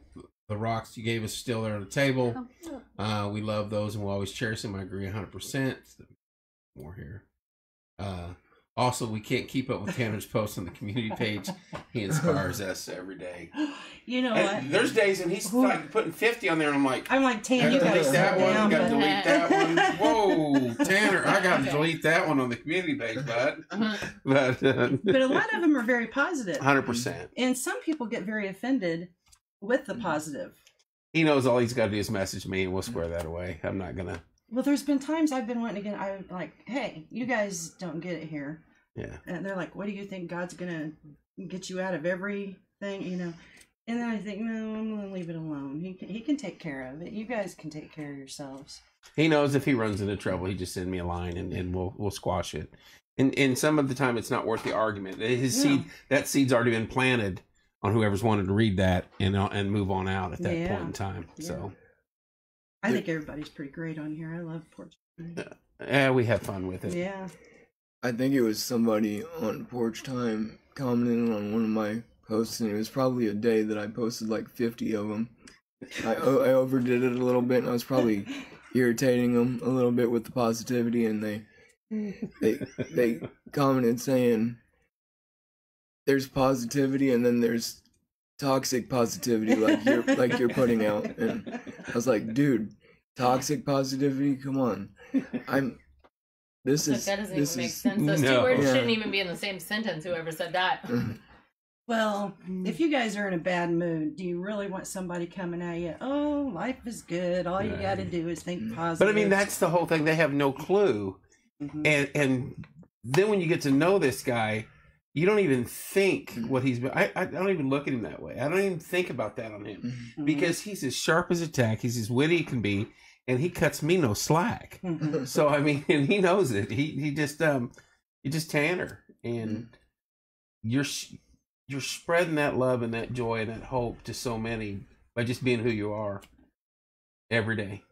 the rocks you gave us are still there on the table. We love those, and we'll always cherish them. I agree 100%. More here. Also, we can't keep up with Tanner's posts on the community page. He inspires us every day. You know what? There's days when he's like putting 50 on there, and I'm like, Tan, you gotta delete that one. down, Got to delete that one. Whoa, Tanner, I got to delete that one on the community page, bud. But a lot of them are very positive. 100%. And some people get very offended with the positive. He knows all he's got to do is message me, and we'll square that away. I'm not gonna. Well, there's been times I've been wanting to get, I'm like, hey, you guys don't get it here. Yeah. And they're like, what do you think God's going to get you out of everything, And then I think, no, I'm going to leave it alone. He can take care of it. You guys can take care of yourselves. He knows if he runs into trouble, he just send me a line, and we'll squash it. And some of the time, it's not worth the argument. That seed's already been planted on whoever's wanted to read that and move on out at that point in time. Yeah. So. I think everybody's pretty great on here. I love Porch Time. Yeah, we have fun with it. Yeah. I think it was somebody on Porch Time commenting on one of my posting. It was probably a day that I posted like 50 of them. I overdid it a little bit, and I was probably irritating them a little bit with the positivity, and they commented saying there's positivity and then there's toxic positivity like you're putting out. And I was like, dude, toxic positivity, come on. That doesn't even make sense. Those two words shouldn't even be in the same sentence, whoever said that. Well, if you guys are in a bad mood, do you really want somebody coming at you? Oh, life is good. All you got to do is think positive. But I mean, that's the whole thing. They have no clue. And then when you get to know this guy, you don't even think what he's been. I don't even look at him that way. I don't even think about that on him because he's as sharp as a tack. He's as witty he can be, and he cuts me no slack. So I mean, and he knows it. He just Tanner, and you're spreading that love and that joy and that hope to so many by just being who you are every day.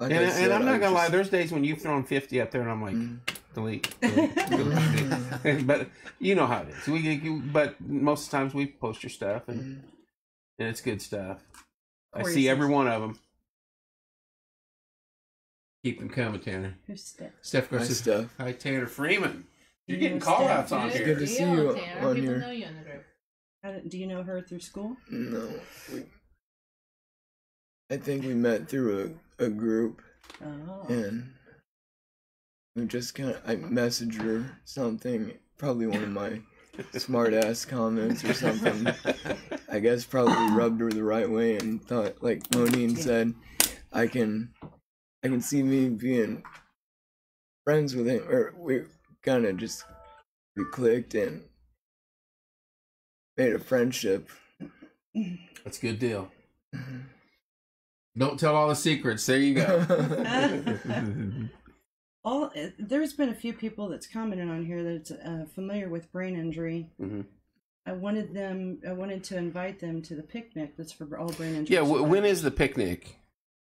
Like and I'm not gonna lie, there's days when you've thrown 50 up there and I'm like, delete. But you know how it is. But most of the times we post your stuff and it's good stuff. I see every one of them. Keep them coming, Tanner. Who's Steph? Steph Garcia. Hi, Tanner Freeman. You're getting call outs on here. Good to see you Tanner. on People here. know you in the group. Do you know her through school? No. I think we met through a group. Oh. And we just I messaged her something, probably one of my smart ass comments or something. I guess probably rubbed her the right way and thought, like Monine said, I can see me being friends with him, or we kind of just clicked and made a friendship. That's a good deal. Don't tell all the secrets. There you go. There's been a few people that's commented on here that's familiar with brain injury. I wanted to invite them to the picnic that's for all brain injury. Yeah, when is the picnic?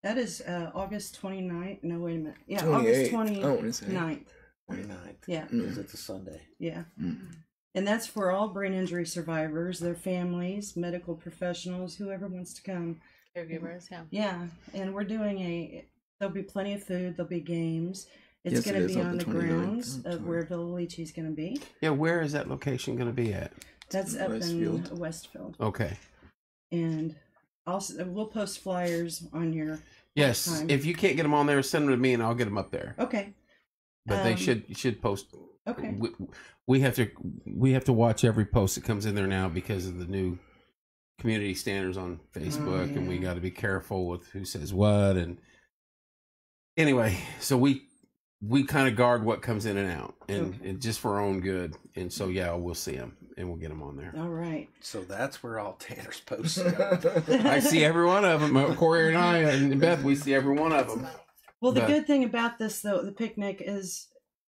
That is August 29th. No, wait a minute. Yeah, 28th. August 29th. 29th. Yeah. Because it's a Sunday. Yeah. And that's for all brain injury survivors, their families, medical professionals, whoever wants to come. Caregivers, yeah. Yeah, and we're doing there'll be plenty of food, there'll be games. It's going to be on the grounds of where Villalichi's going to be. Yeah, where is that location going to be at? That's up in Westfield. Okay. And also, we'll post flyers on your Yes, time. if you can't get them on there, send them to me and I'll get them up there. Okay. But they should post. Okay. We have to watch every post that comes in there now because of the new community standards on Facebook, and we got to be careful with who says what. And anyway, so we kind of guard what comes in and out, and just for our own good. And so yeah, we'll see them and we'll get them on there. All right. So that's where all Tanner's posting. I see every one of them. Corey and I and Beth, we see every one of them. Well, the good thing about this, though, the picnic, is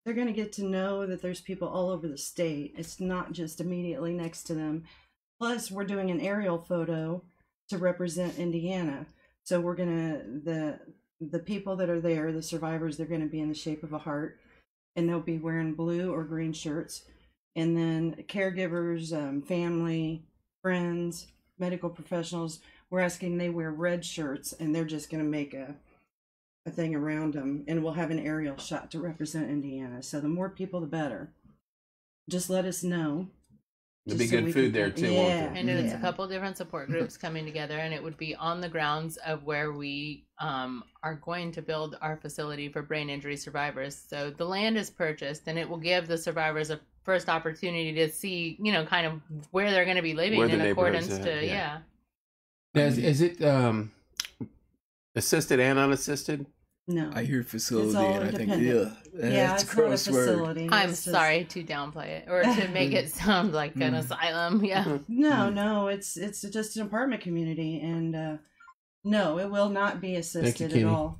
they're going to get to know that there's people all over the state. It's not just immediately next to them. Plus, we're doing an aerial photo to represent Indiana. So we're going to, the people that are there, the survivors, they're going to be in the shape of a heart. And they'll be wearing blue or green shirts. And then caregivers, family, friends, medical professionals, we're asking they wear red shirts. And they're just going to make a thing around them. And we'll have an aerial shot to represent Indiana. So the more people, the better. Just let us know. There'll be good food there too, won't there? And it's a couple different support groups coming together, and it would be on the grounds of where we are going to build our facility for brain injury survivors. So the land is purchased, and it will give the survivors a first opportunity to see, kind of where they're going to be living in accordance to, Is it assisted and unassisted? No. I hear facility and I think, that's it's not a facility. I'm sorry to downplay it or to make it sound like an asylum. Yeah. No, it's just an apartment community, and no, it will not be assisted at all.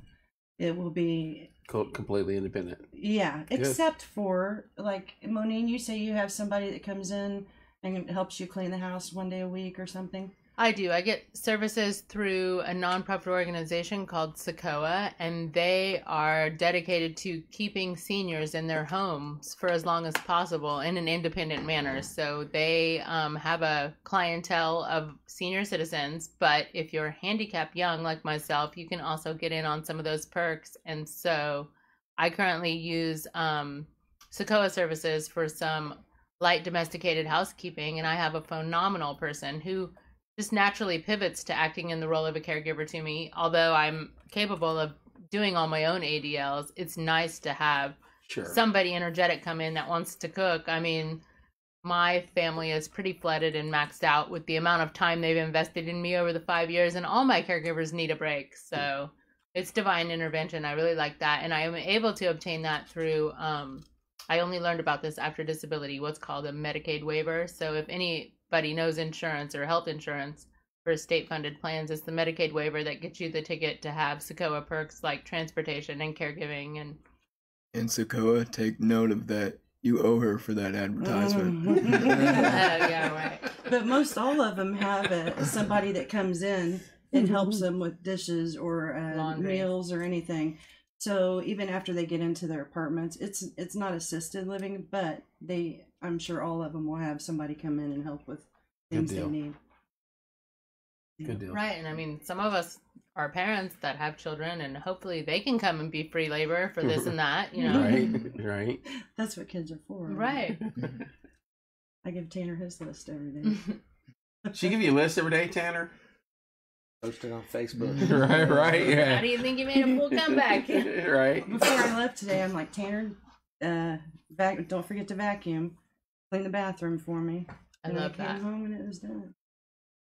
It will be completely independent. Yeah, except for, like, Monine, you say you have somebody that comes in and helps you clean the house one day a week or something. I do. I get services through a nonprofit organization called Sequoia, and they are dedicated to keeping seniors in their homes for as long as possible in an independent manner. So they have a clientele of senior citizens, but if you're handicapped young like myself, you can also get in on some of those perks. And so I currently use Sequoia services for some light domesticated housekeeping, and I have a phenomenal person who just naturally pivots to acting in the role of a caregiver to me. Although I'm capable of doing all my own ADLs, it's nice to have somebody energetic come in that wants to cook. I mean, my family is pretty flooded and maxed out with the amount of time they've invested in me over the 5 years, and all my caregivers need a break. So it's divine intervention. I really like that. And I am able to obtain that through, I only learned about this after disability, what's called a Medicaid waiver. So if anybody knows insurance or health insurance for state-funded plans, it's the Medicaid waiver that gets you the ticket to have Sequoia perks like transportation and caregiving. And Sequoia, take note of that. You owe her for that advertisement. Yeah, right. But most all of them have somebody that comes in and helps them with dishes or meals or anything. So even after they get into their apartments, it's not assisted living, but I'm sure all of them will have somebody come in and help with things they need. Good deal. Right, and I mean, some of us are parents that have children, and hopefully they can come and be free labor for this and that, you know. Right. That's what kids are for. Right. I give Tanner his list every day. She give you a list every day, Tanner? Post it on Facebook. right, yeah. How do you think you made a full comeback? Right. Before I left today, I'm like, Tanner, don't forget to vacuum. Clean the bathroom for me. I love came that. home and it was done.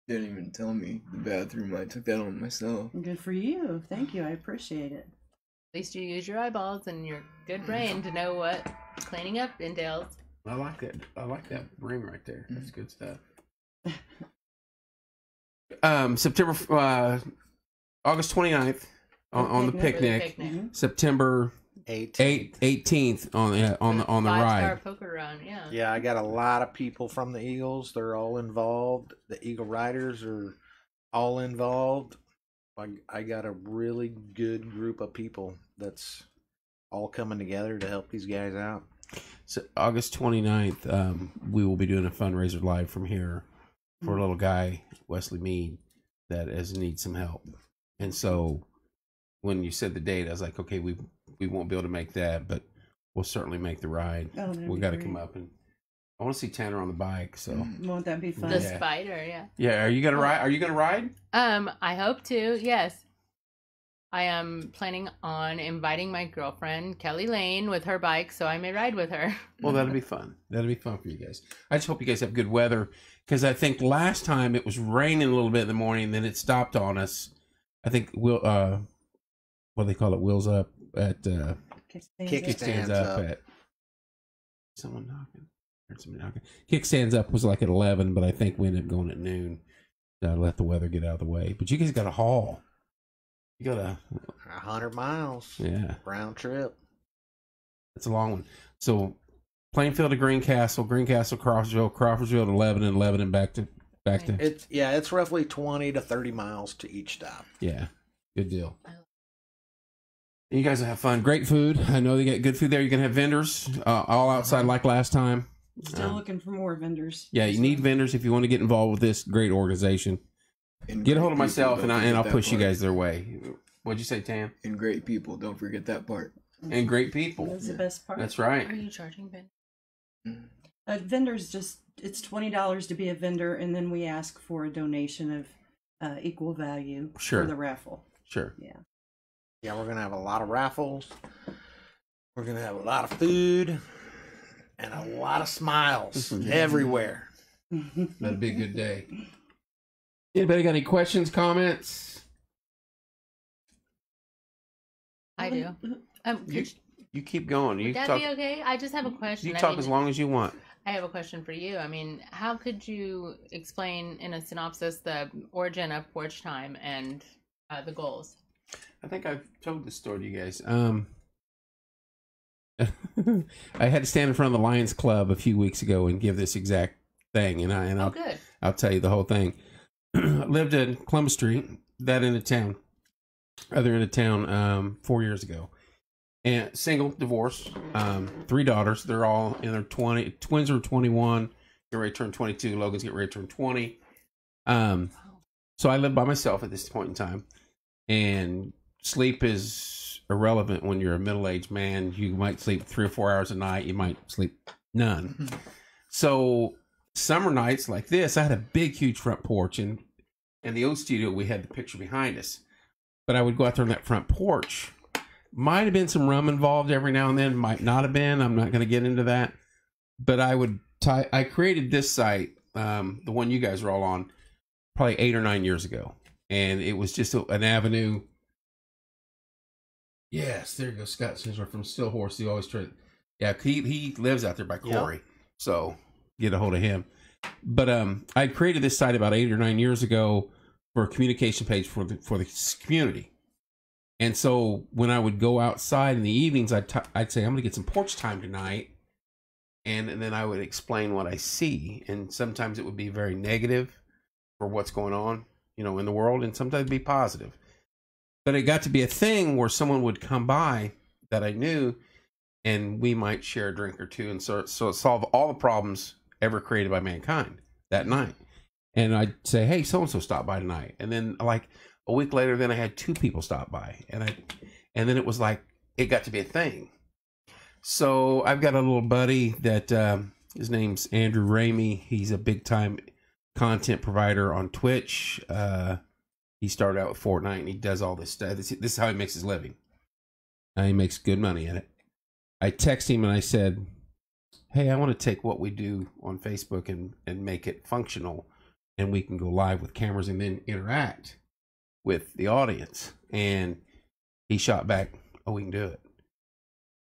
Didn't even tell me the bathroom. I took that on myself. Good for you. Thank you. I appreciate it. At least you use your eyeballs and your good brain to know what cleaning up entails. I like that. I like that ring right there. That's good stuff. August 29th on the picnic. September 18th on the ride. 5-star poker run, yeah. Yeah, I got a lot of people from the Eagles. They're all involved. The Eagle Riders are all involved. I got a really good group of people that's all coming together to help these guys out. So August 29th, we will be doing a fundraiser live from here for a little guy, Wesley Mead, that needs some help. And so when you said the date, I was like, okay, we won't be able to make that, but we'll certainly make the ride. Oh, we got to come up, and I want to see Tanner on the bike. So won't that be fun? The spider, yeah. Yeah, are you gonna ride? Are you gonna ride? I hope to. Yes, I am planning on inviting my girlfriend Kelly Lane with her bike, so I may ride with her. Well, that'll be fun. That'll be fun for you guys. I just hope you guys have good weather, because I think last time it was raining a little bit in the morning, then it stopped on us. I think what do they call it? Wheels up at kickstands up at someone knocking. Heard somebody knocking. Kickstands up was like at 11, but I think we ended up going at noon. Let the weather get out of the way. But you guys got a haul. You got 100 miles. Yeah, round trip. That's a long one. So Plainfield to Greencastle, Crawfordsville to Lebanon, Lebanon back to. It's roughly 20 to 30 miles to each stop. Yeah, good deal. You guys will have fun. Great food. I know they get good food there. You're gonna have vendors all outside like last time. Still looking for more vendors. Yeah, you need vendors if you want to get involved with this great organization. Get a hold of myself and I'll push you guys their way. What'd you say, Tam? And great people. Don't forget that part. And great people. That's the best part. That's right. Are you charging vendors? Vendors it's $20 to be a vendor, and then we ask for a donation of equal value for the raffle. Sure. Yeah. Yeah, we're gonna have a lot of raffles. We're gonna have a lot of food and a lot of smiles everywhere. That'll be a good day. Anybody got any questions, comments? I do. You keep going. Would that be okay? I just have a question. You talk as long as you want. I have a question for you. I mean, how could you explain in a synopsis the origin of Porch Time and the goals? I think I've told this story to you guys. I had to stand in front of the Lions Club a few weeks ago and give this exact thing, and I'll tell you the whole thing. lived in Columbus Street, that end of town, other end of town, 4 years ago. And single, divorced, 3 daughters. They're all in their 20. Twins are 21, get ready to turn 22. Logan's getting ready to turn 20. So I live by myself at this point in time. And sleep is irrelevant when you're a middle-aged man. You might sleep 3 or 4 hours a night. You might sleep none. So summer nights like this, I had a big, huge front porch. And in the old studio, we had the picture behind us. But I would go out there on that front porch. Might have been some rum involved every now and then. Might not have been. I'm not going to get into that. But I created this site, the one you guys are all on, probably 8 or 9 years ago. And it was just an avenue. Yes, there you go. Scott Sinsler from Still Horse. He always tried. Yeah, he lives out there by Corey. Yep. So get a hold of him. But I created this site about 8 or 9 years ago for a communication page for the community. And so when I would go outside in the evenings, I'd say, I'm going to get some porch time tonight. And then I would explain what I see. And sometimes it would be very negative for what's going on, in the world, and sometimes it'd be positive. But it got to be a thing where someone would come by that I knew, and we might share a drink or two, and so solve all the problems ever created by mankind that night. And I'd say, hey, so-and-so stopped by tonight. And then like a week later, then I had 2 people stop by. And then it was like, it got to be a thing. So I've got a little buddy that his name's Andrew Ramey. He's a big time content provider on Twitch. He started out with Fortnite, and he does all this stuff. This is how he makes his living. He makes good money at it. I text him and I said, hey, I want to take what we do on Facebook and make it functional, and we can go live with cameras and then interact with the audience. And he shot back, oh, we can do it.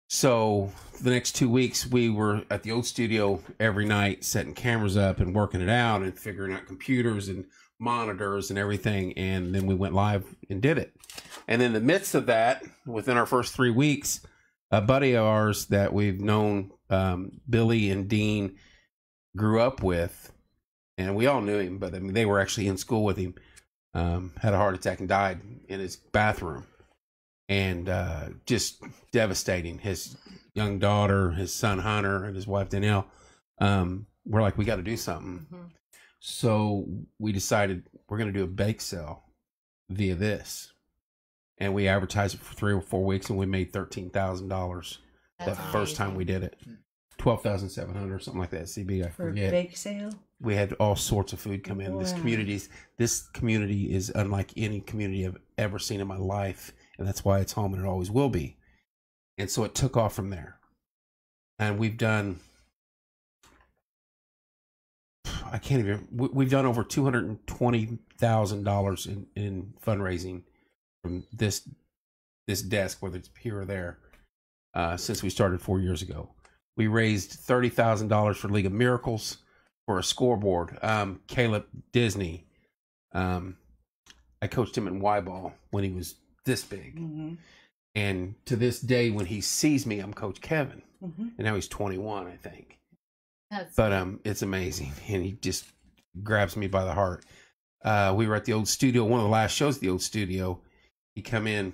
So the next 2 weeks, we were at the old studio every night, setting cameras up and working it out and figuring out computers and monitors and everything. And then we went live and did it. And in the midst of that, within our first 3 weeks, a buddy of ours that we've known, Billy and Dean, grew up with, and we all knew him, but I mean, they were actually in school with him, had a heart attack and died in his bathroom. And just devastating. His young daughter, his son Hunter, and his wife Danielle, we're like, we got to do something. Mm-hmm. So we decided we're going to do a bake sale via this. And we advertised it for 3 or 4 weeks, and we made $13,000 that first time we did it. 12,700 or something like that. CB, I forget. For bake sale? We had all sorts of food come in. Wow. This community is unlike any community I've ever seen in my life. And that's why it's home, and it always will be. And so it took off from there. And we've done, we've done over $220,000 in fundraising from this desk, whether it's here or there, since we started 4 years ago. We raised $30,000 for League of Miracles for a scoreboard. Caleb Disney, I coached him in Y-ball when he was this big. Mm-hmm. And to this day, when he sees me, I'm Coach Kevin. Mm-hmm. And now he's 21, I think. But it's amazing. And he just grabs me by the heart. We were at the old studio, one of the last shows at the old studio. He come in,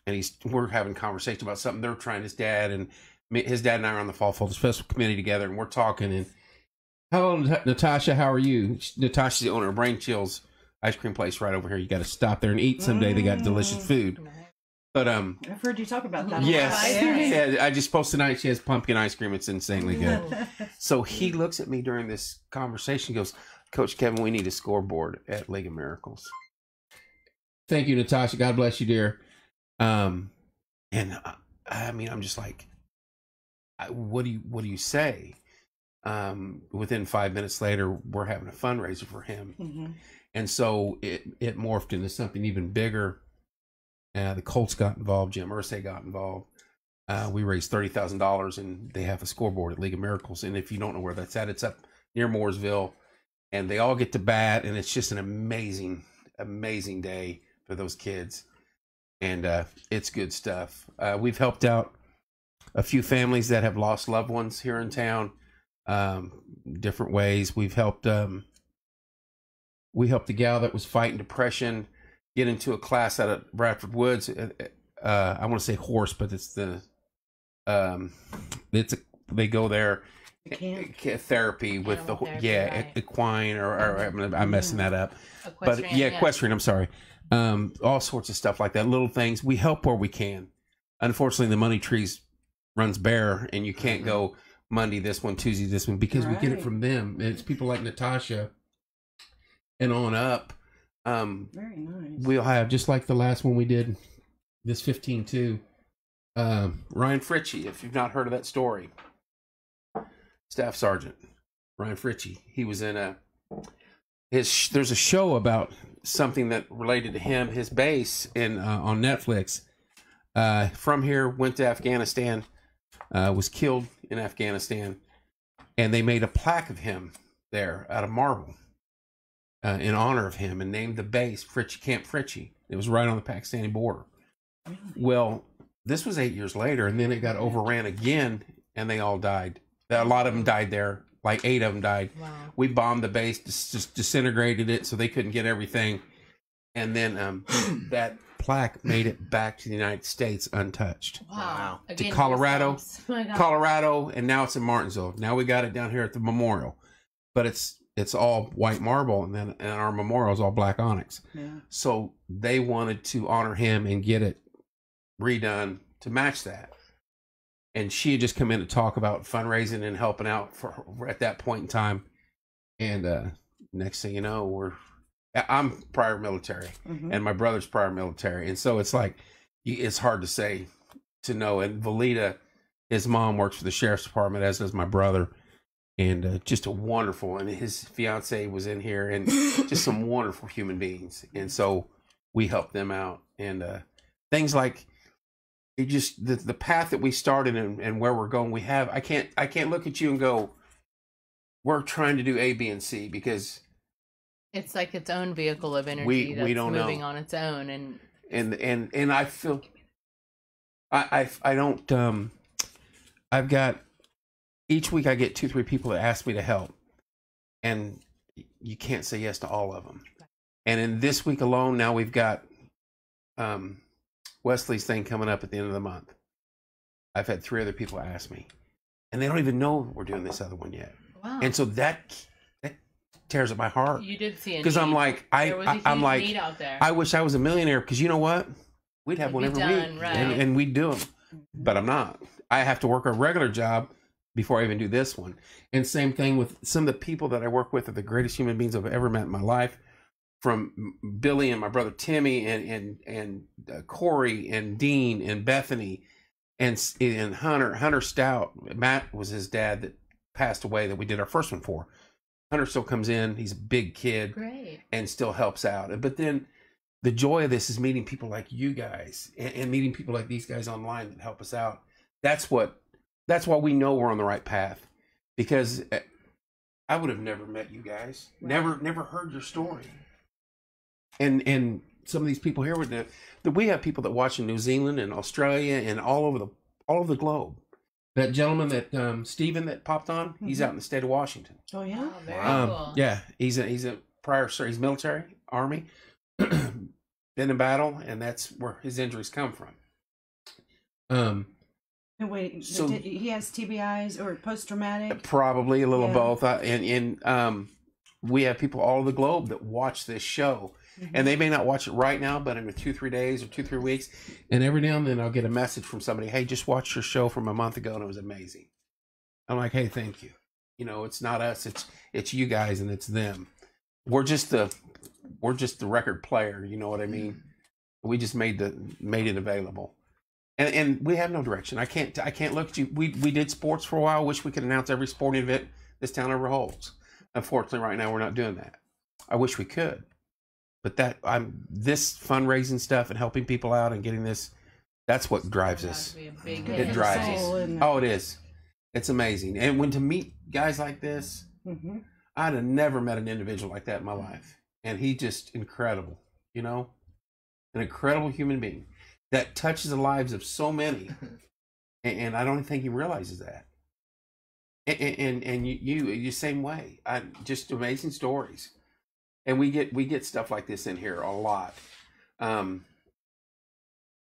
and we're having a conversation about something they're trying. His dad and I are on the Fall Folders Festival committee together, and we're talking. And hello, Natasha, how are you? Natasha's the owner of Brain Chills ice cream place right over here. You got to stop there and eat someday. They got delicious food. But I've heard you talk about that. Yes, yeah, I just posted tonight. She has pumpkin ice cream. It's insanely good. So he looks at me during this conversation. He goes, Coach Kevin, we need a scoreboard at League of Miracles. Thank you, Natasha. God bless you, dear. And I mean, I'm just like, what do you say? Within 5 minutes later, we're having a fundraiser for him. Mm-hmm. And so it morphed into something even bigger. The Colts got involved. Jim Irsay got involved. We raised $30,000, and they have a scoreboard at League of Miracles. And if you don't know where that's at, it's up near Mooresville. And they all get to bat, and it's just an amazing, amazing day for those kids. And it's good stuff. We've helped out a few families that have lost loved ones here in town, different ways. We've helped We helped a gal that was fighting depression get into a class out at Bradford Woods. I want to say horse, but it's they go there. Therapy with Animal therapy, right. equine or I'm messing that up. Equestrian, But equestrian, I'm sorry. All sorts of stuff like that, little things. We help where we can. Unfortunately, the money trees runs bare, and you can't go Monday this one, Tuesday this one, because we get it from them. And it's people like Natasha and on up. Very nice. We'll have, just like the last one we did, this 15-2. Ryan Fritchey, if you've not heard of that story. Staff Sergeant Ryan Fritchey. He was in there's a show about something that related to him, his base on Netflix. From here, went to Afghanistan, was killed in Afghanistan, and they made a plaque of him there out of marble in honor of him, and named the base Camp Fritchey. It was right on the Pakistani border. Really? Well, this was 8 years later, and then it got overran again, and they all died. A lot of them died there. Like 8 of them died. Wow. We bombed the base, just disintegrated it so they couldn't get everything. And then that plaque made it back to the United States untouched. Wow. To Again, Colorado, goosebumps. Oh my God. Colorado, and now it's in Martinsville. Now we got it down here at the memorial, but it's all white marble, and our memorial is all black onyx. Yeah. So they wanted to honor him and get it redone to match that. And she had just come in to talk about fundraising and helping out for at that point in time. And next thing you know, I'm prior military, and my brother's prior military, and so it's like it's hard to know. And Valita, his mom, works for the sheriff's department, as does my brother, and just a wonderful. And his fiance was in here, and just some wonderful human beings. And so we helped them out, and things like. It just the path that we started and where we're going. I can't look at you and go, we're trying to do A, B, and C, because it's like its own vehicle of energy that's we don't moving know on its own, and I feel I don't I've got each week I get 2-3 people that ask me to help, and you can't say yes to all of them. And in this week alone, now we've got Wesley's thing coming up at the end of the month. I've had 3 other people ask me, and they don't even know we're doing this other one yet. Wow. And so that tears at my heart. You did see it because I'm like I'm like need out there. I wish I was a millionaire, because you know what, we'd have one every week, right. and we'd do them. But I'm not. I have to work a regular job before I even do this one. And same thing with some of the people that I work with are the greatest human beings I've ever met in my life. From Billy and my brother Timmy and Corey and Dean and Bethany and Hunter Stout. Matt was his dad that passed away that we did our first one for. Hunter still comes in. He's a big kid. Great. And still helps out. But then the joy of this is meeting people like you guys and meeting people like these guys online that help us out. That's why we know we're on the right path, because I would have never met you guys. Right. Never heard your story. And some of these people here we have people that watch in New Zealand and Australia and all over the globe. That gentleman that Stephen that popped on, he's out in the state of Washington. Oh yeah, wow, very cool. Yeah, he's a prior, he's military, Army, been in battle, and that's where his injuries come from. And wait, so he has TBIs or post traumatic? Probably a little both. And we have people all over the globe that watch this show. And they may not watch it right now, but in 2-3 days or 2-3 weeks. And every now and then I'll get a message from somebody, hey, just watched your show from a month ago and it was amazing. I'm like, hey, thank you. You know, it's not us, it's you guys and it's them. We're just the record player, you know what I mean? We just made it available. And we have no direction. I can't look at you. We did sports for a while. Wish we could announce every sporting event this town ever holds. Unfortunately, right now we're not doing that. I wish we could. But this fundraising stuff and helping people out and getting this, that's what drives us. It drives us. Oh, it is. It's amazing. And when to meet guys like this, I'd have never met an individual like that in my life. And he's just incredible, you know? An incredible human being that touches the lives of so many. And I don't think he realizes that. And you same way. Just amazing stories. And we get stuff like this in here a lot.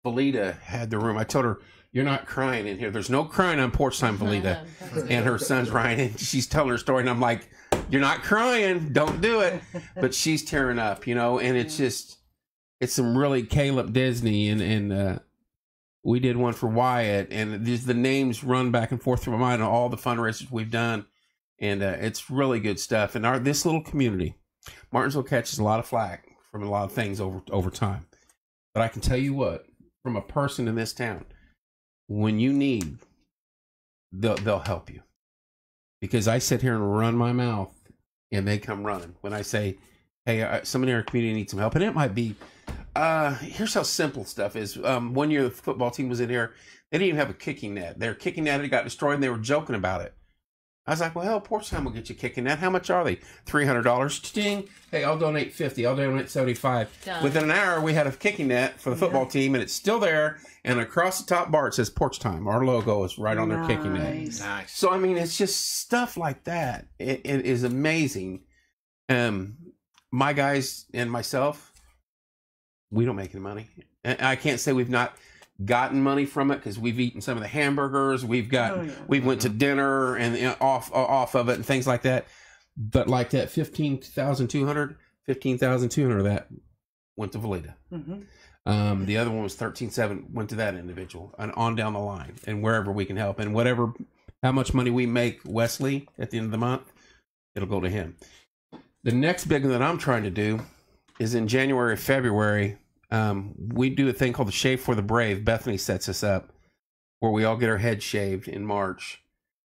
Valita had the room. I told her, "You're not crying in here. There's no crying on Porch Time, Valita." And her son's Ryan, and she's telling her story, and I'm like, "You're not crying. Don't do it." But she's tearing up, you know. And it's just, it's some really Caleb Disney, and we did one for Wyatt, and the names run back and forth through my mind on all the fundraisers we've done, and it's really good stuff. And this little community, Martinsville catches a lot of flack from a lot of things over time, but I can tell you what, from a person in this town, when you need, they'll help you. Because I sit here and run my mouth, and they come running when I say, "Hey, somebody in our community needs some help," and it might be. Here's how simple stuff is. One year the football team was in here. They didn't even have a kicking net. Their kicking net got destroyed, and they were joking about it. I was like, "Well, hell, Porch Time will get you a kicking net. How much are they? $300. Ding. Hey, I'll donate 50. I'll donate 75. Done. Within an hour, we had a kicking net for the football team, and it's still there. And across the top bar, it says Porch Time. Our logo is right on their kicking net. Nice. So, I mean, it's just stuff like that. It is amazing. My guys and myself, we don't make any money. And I can't say we've not gotten money from it, because we've eaten some of the hamburgers. We've went to dinner and off of it and things like that. But like that 15,200 of that went to Valita. Mm-hmm. The other one was 13,700 went to that individual, and on down the line, and wherever we can help, and how much money we make Wesley at the end of the month, it'll go to him. The next big one that I'm trying to do is in January, February. We do a thing called the Shave for the Brave. Bethany sets us up where we all get our heads shaved in March,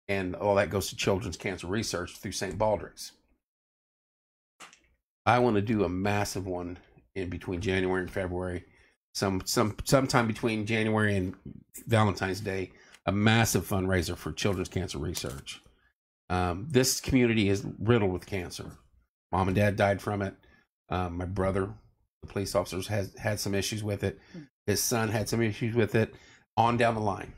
and all that goes to Children's Cancer Research through St. Baldrick's. I want to do a massive one in between January and February, sometime between January and Valentine's Day, a massive fundraiser for Children's Cancer Research. This community is riddled with cancer. Mom and Dad died from it. My brother, the police officers, has had some issues with it. His son had some issues with it, on down the line.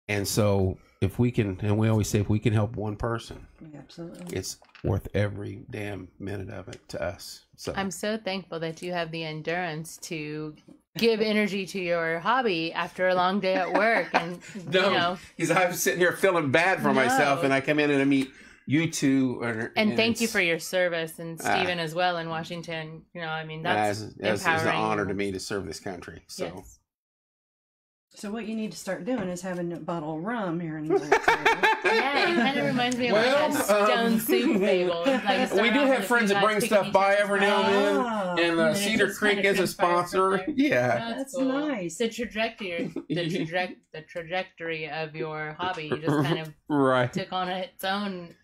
And so if we can, and we always say, if we can help one person, Absolutely. it's worth every damn minute of it to us. So I'm so thankful that you have the endurance to give energy to your hobby after a long day at work. And no, because I was sitting here feeling bad for myself, and I come in and I meet you two. And thank you for your service, and Stephen as well in Washington. You know, I mean, that's it's empowering. an honor to me to serve this country. So. Yes. So what you need to start doing is having a bottle of rum here in the Yeah, it kind of reminds me of like a stone soup fable. Like we do have friends that bring stuff by every now and then, and Cedar Creek is a sponsor. Yeah, That's cool. Nice. The trajectory of your hobby, you just kind of took on its own.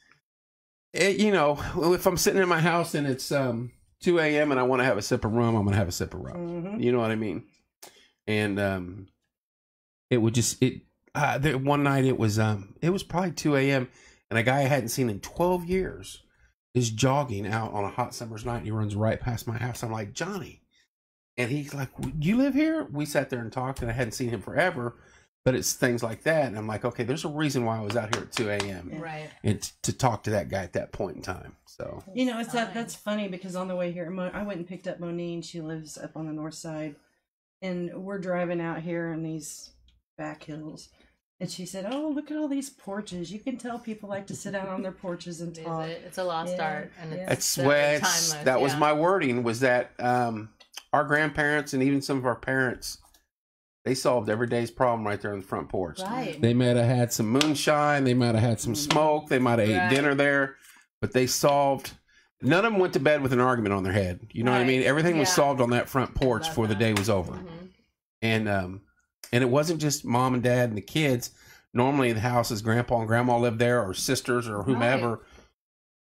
You know, if I'm sitting in my house and it's 2 a.m. and I want to have a sip of rum, I'm gonna have a sip of rum. Mm-hmm. You know what I mean? And it would just one night it was probably 2 a.m. and a guy I hadn't seen in 12 years is jogging out on a hot summer's night, and he runs right past my house. I'm like, "Johnny," and he's like, "You live here?" We sat there and talked, and I hadn't seen him forever, but it's things like that, and I'm like, "Okay, there's a reason why I was out here at 2 a.m. Right, and to talk to that guy at that point in time." So you know, that's funny, because on the way here, I went and picked up Monine. She lives up on the north side, and we're driving out here in these back hills, and she said, "Oh, look at all these porches. You can tell people like to sit out on their porches and talk." It's a lost art, and it's timeless. That was my wording, was that our grandparents and even some of our parents, they solved every day's problem right there on the front porch. Right. They might have had some moonshine, they might have had some smoke, they might have ate dinner there, but they solved. None of them went to bed with an argument on their head. You know what I mean? Everything was solved on that front porch before the day was over. Mm-hmm. And it wasn't just mom and dad and the kids. Normally the house is grandpa and grandma lived there, or sisters, or whomever.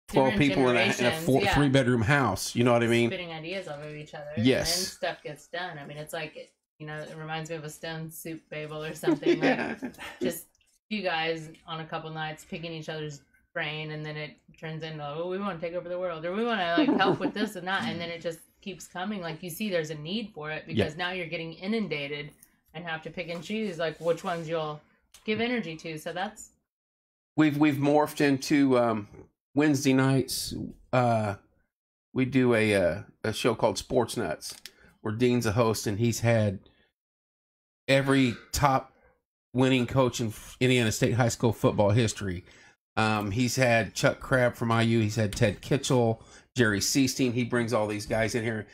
12 people in a 3-bedroom house. You know what I mean? Spitting ideas off of each other. Yes. And stuff gets done. I mean, it's like, you know, it reminds me of a stone soup fable or something. Like just you guys on a couple nights picking each other's brain, and then it turns into, oh, we want to take over the world, or we want to like help with this and that, and then it just keeps coming. Like, you see there's a need for it, because now you're getting inundated and have to pick and choose like which ones you'll give energy to. So that's we've morphed into Wednesday nights. we do a show called Sports Nuts, where Dean's a host, and he's had every top winning coach in Indiana State high school football history. He's had Chuck Crabb from IU. He's had Ted Kitchell, Jerry Seestein. He brings all these guys in here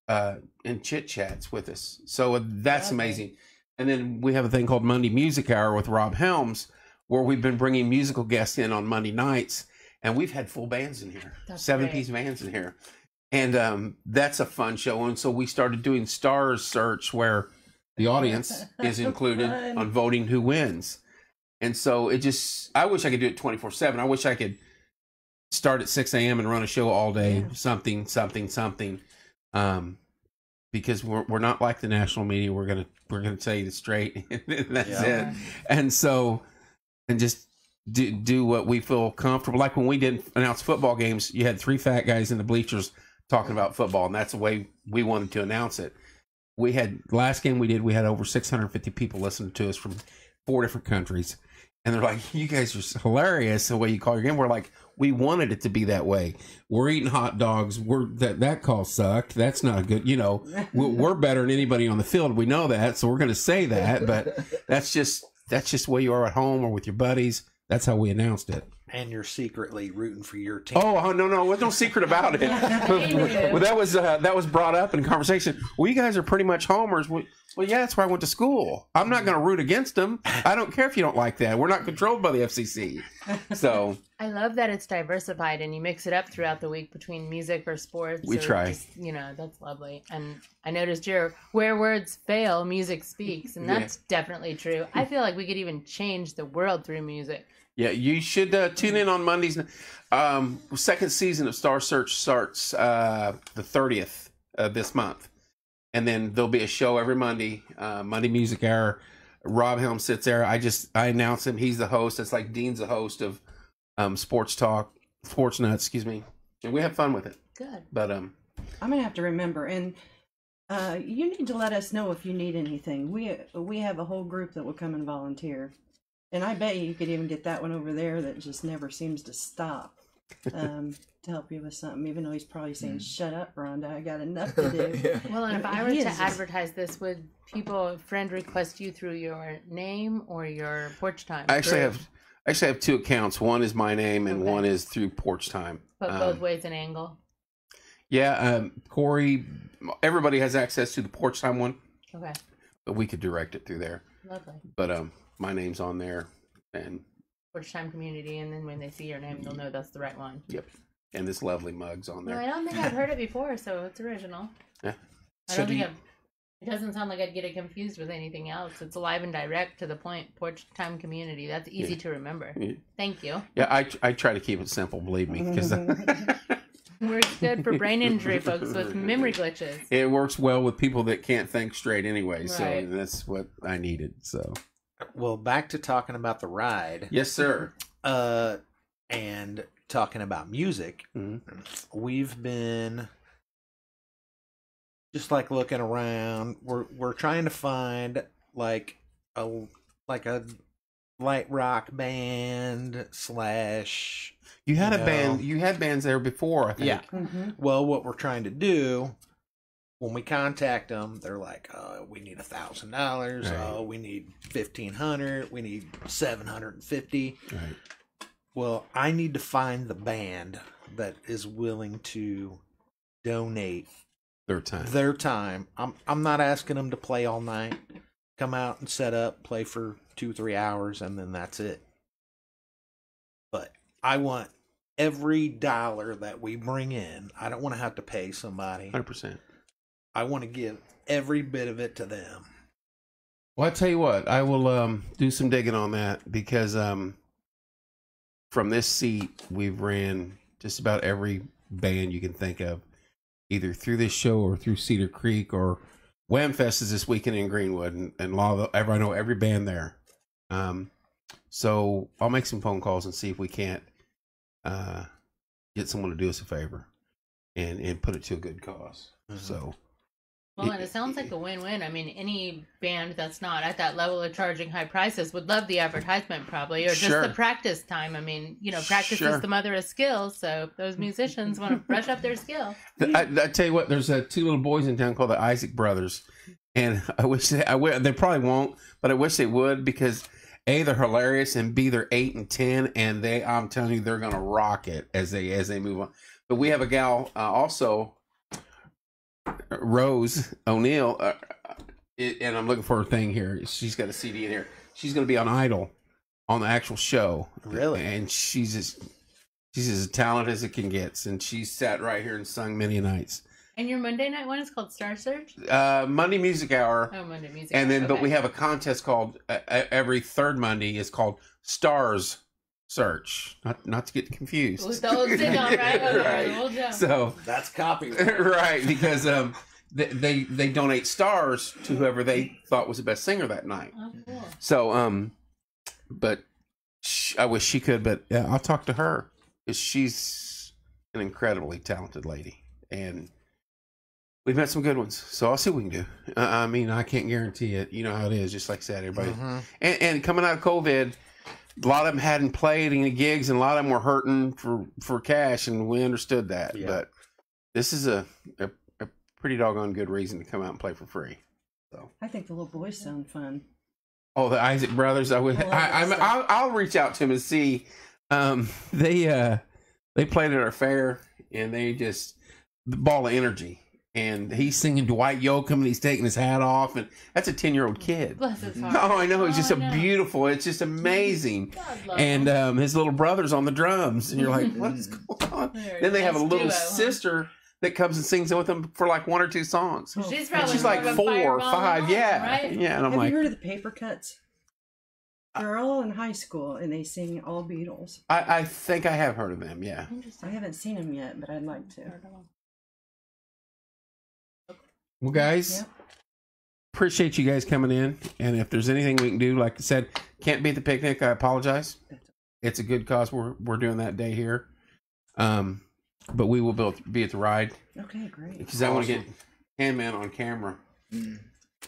and chit chats with us. So that's amazing. And then we have a thing called Monday Music Hour with Rob Helms, where we've been bringing musical guests in on Monday nights, and we've had full bands in here, 7-piece bands in here. And that's a fun show. And so we started doing Stars Search, where the audience is included on voting who wins. And so I wish I could do it 24/7. I wish I could start at 6 a.m. and run a show all day, something. Because we're not like the national media. We're gonna tell you it straight. That's it. And so, and just do what we feel comfortable. Like when we did announce football games, you had 3 fat guys in the bleachers talking about football, and that's the way we wanted to announce it. We had last game we had over 650 people listening to us from 4 different countries. And they're like, you guys are hilarious the way you call your game. We're like, we wanted it to be that way. We're eating hot dogs. That call sucked. That's not good. You know, we're better than anybody on the field. We know that, so we're going to say that. But that's just the way you are at home or with your buddies. That's how we announced it. And you're secretly rooting for your team. Oh no, there's no secret about it. Well, that was brought up in conversation. Well, you guys are pretty much homers. Well, yeah, that's where I went to school. I'm not going to root against them. I don't care if you don't like that. We're not controlled by the FCC. So I love that it's diversified and you mix it up throughout the week between music or sports. We try. Just, that's lovely. And I noticed where words fail, music speaks, and that's definitely true. I feel like we could even change the world through music. Yeah, you should tune in on Mondays. Second season of Star Search starts the 30th this month. And then there'll be a show every Monday, Monday Music Hour. Rob Helm sits there. I announce him. He's the host. It's like Dean's the host of Sports Nuts, excuse me. And we have fun with it. Good. I'm But going to have to remember. And you need to let us know if you need anything. We have a whole group that will come and volunteer. And I bet you could even get that one over there that just never seems to stop to help you with something, even though he's probably saying, shut up, Rhonda, I got enough to do. Well, and if I were to advertise this, would friend request you through your name or your Porch Time? I actually have 2 accounts. One is my name and one is through Porch Time. But both ways an angle? Yeah, Corey, everybody has access to the Porch Time one. Okay. But we could direct it through there. Lovely. But my name's on there, and Porch Time Community, and then when they see your name, they'll know that's the right one. Yep. And this lovely mug's on there. No, I don't think I've heard it before, so it's original. Yeah. It doesn't sound like I'd get it confused with anything else. It's live and direct, to the point. Porch Time Community. That's easy to remember. Yeah. Thank you. Yeah, I try to keep it simple, believe me, because works good for brain injury folks with memory glitches. It works well with people that can't think straight anyway, Right. so that's what I needed. So, well, back to talking about the ride. Yes, sir. And talking about music, we've been just like looking around. We're trying to find like a light rock band / You had a band. You had bands there before, I think. Yeah. Mm-hmm. Well, what we're trying to do when we contact them, they're like, "We need $1,000. Right. We need $1,500. We need $750." Right. Well, I need to find the band that is willing to donate their time. I'm not asking them to play all night. Come out and set up, play for 2-3 hours, and then that's it. But I want every dollar that we bring in. I don't want to have to pay somebody. 100%. I want to give every bit of it to them. Well, I tell you what, I will do some digging on that, because from this seat, we've ran just about every band you can think of, either through this show or through Cedar Creek, or Whamfest is this weekend in Greenwood, and I know every band there. So I'll make some phone calls and see if we can't get someone to do us a favor and put it to a good cause. Mm-hmm. So Well, and it sounds like a win-win. I mean, any band that's not at that level of charging high prices would love the advertisement probably, or just Sure. the practice time. I mean, practice Sure. is the mother of skill, so if those musicians want to brush up their skill. I tell you what, there's two little boys in town called the Isaac brothers, and I wish they probably won't, but I wish they would, because A, they're hilarious, and B, they're 8 and 10, and I'm telling you, they're gonna rock it as they move on. But we have a gal also, Rose O'Neill, and I'm looking for her thing here. She's got a CD in here. She's going to be on Idol on the actual show. Really? And she's as talented as it can get. And she's sat right here and sung many nights. And your Monday night one is called Star Search? Monday Music Hour. Oh, Monday Music And then, Hour. but Okay. we have a contest called every third Monday. Is called Stars Search. Not to get confused. With the old sit-down, right? Okay, Right. the old jump. So That's copy. right, because they donate stars to whoever they thought was the best singer that night. Oh, cool. So but I wish she could, but I'll talk to her, because she's an incredibly talented lady, and we've met some good ones. So I'll see what we can do. I mean, I can't guarantee it. You know how it is. Just like I said, everybody. Mhm. And coming out of COVID, a lot of them hadn't played any gigs, and a lot of them were hurting for cash, and we understood that. Yeah. But this is a pretty doggone good reason to come out and play for free. So, I think the little boys sound fun. oh, the Isaac brothers, I'll reach out to them and see. They played at our fair, and they just the ball of energy. And he's singing Dwight Yoakam, and he's taking his hat off, and that's a 10-year-old kid. Bless his heart. Oh, I know. It's just Oh, I know. beautiful. It's just amazing. God love And him. his little brother's on the drums, and you're like, what's going on? They're Then they have a nice little duo, huh? sister that comes and sings with them for like 1 or 2 songs. She's And probably she's like more of a 4 or fireball 5, than yeah, mom, right? yeah. And I'm Have like, you heard of the Paper Cuts? They're all in high school, and they sing all Beatles. I think I have heard of them. Yeah. I Interesting. haven't seen them yet, but I'd like to. Well, guys, Yeah. appreciate you guys coming in. And if there's anything we can do, like I said, can't be at the picnic, I apologize. It's a good cause. We're doing that day here. But we will be at the ride, Okay, great. because I want to get Handman on camera. On the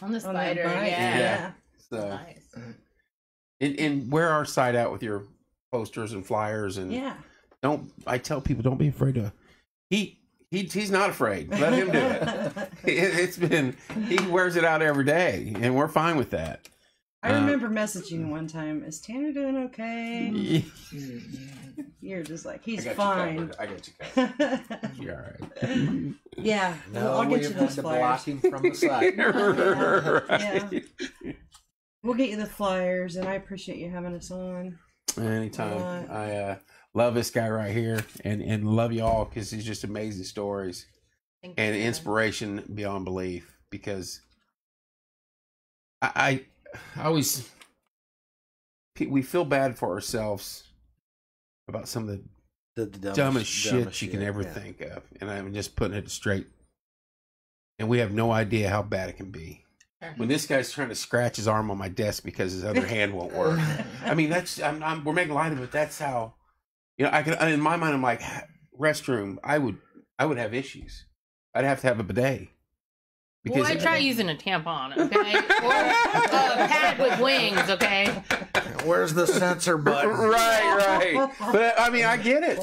On that spider, bike, yeah. Yeah. So, Nice. and wear our site out with your posters and flyers, and Yeah. I tell people, don't be afraid to. He's not afraid. Let him do it. He wears it out every day, and we're fine with that. I remember messaging one time, is Tanner doing okay? You're just like, he's fine. I got you covered. You're all right. Yeah. No, well, I'll get you we've had those to flyers. block him from the site. Right. We'll get you the flyers, and I appreciate you having us on. Anytime. I love this guy right here, and love you all, because he's just amazing stories Thank and you. inspiration beyond belief. Because I always, we feel bad for ourselves about some of the dumbest shit you can ever yeah. think of, and I'm just putting it straight. And we have no idea how bad it can be. Sure. When this guy's trying to scratch his arm on my desk because his other hand won't work. I mean, we're making light of it. That's how, I could, in my mind, I'm like, restroom, I would have issues. I'd have to have a bidet. Well, I try using a tampon, okay? Or a pad with wings, okay? Where's the censor button? right. But I mean, I get it.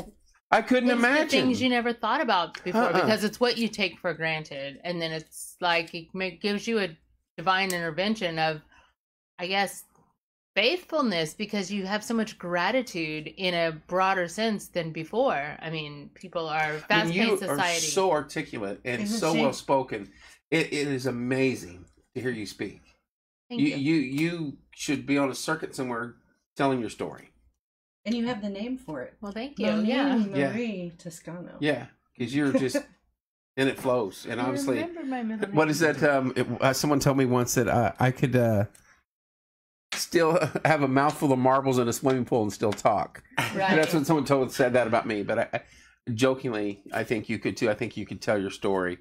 I couldn't It's the imagine. things you never thought about before, Uh-uh. because it's what you take for granted, and then it's like it gives you a divine intervention of, I guess, faithfulness, because you have so much gratitude in a broader sense than before. I mean, people are fast-paced you society. are so articulate and Isn't so she? well spoken. It is amazing to hear you speak. Thank you. You should be on a circuit somewhere telling your story. And you have the name for it. Well, thank you. Monique Yeah. Marie Toscano. Yeah, because you're just, and it flows. And I obviously, remember my middle what name. is that? Someone told me once that I could still have a mouthful of marbles in a swimming pool and still talk. Right. That's what someone said that about me. But I jokingly, I think you could too. I think you could tell your story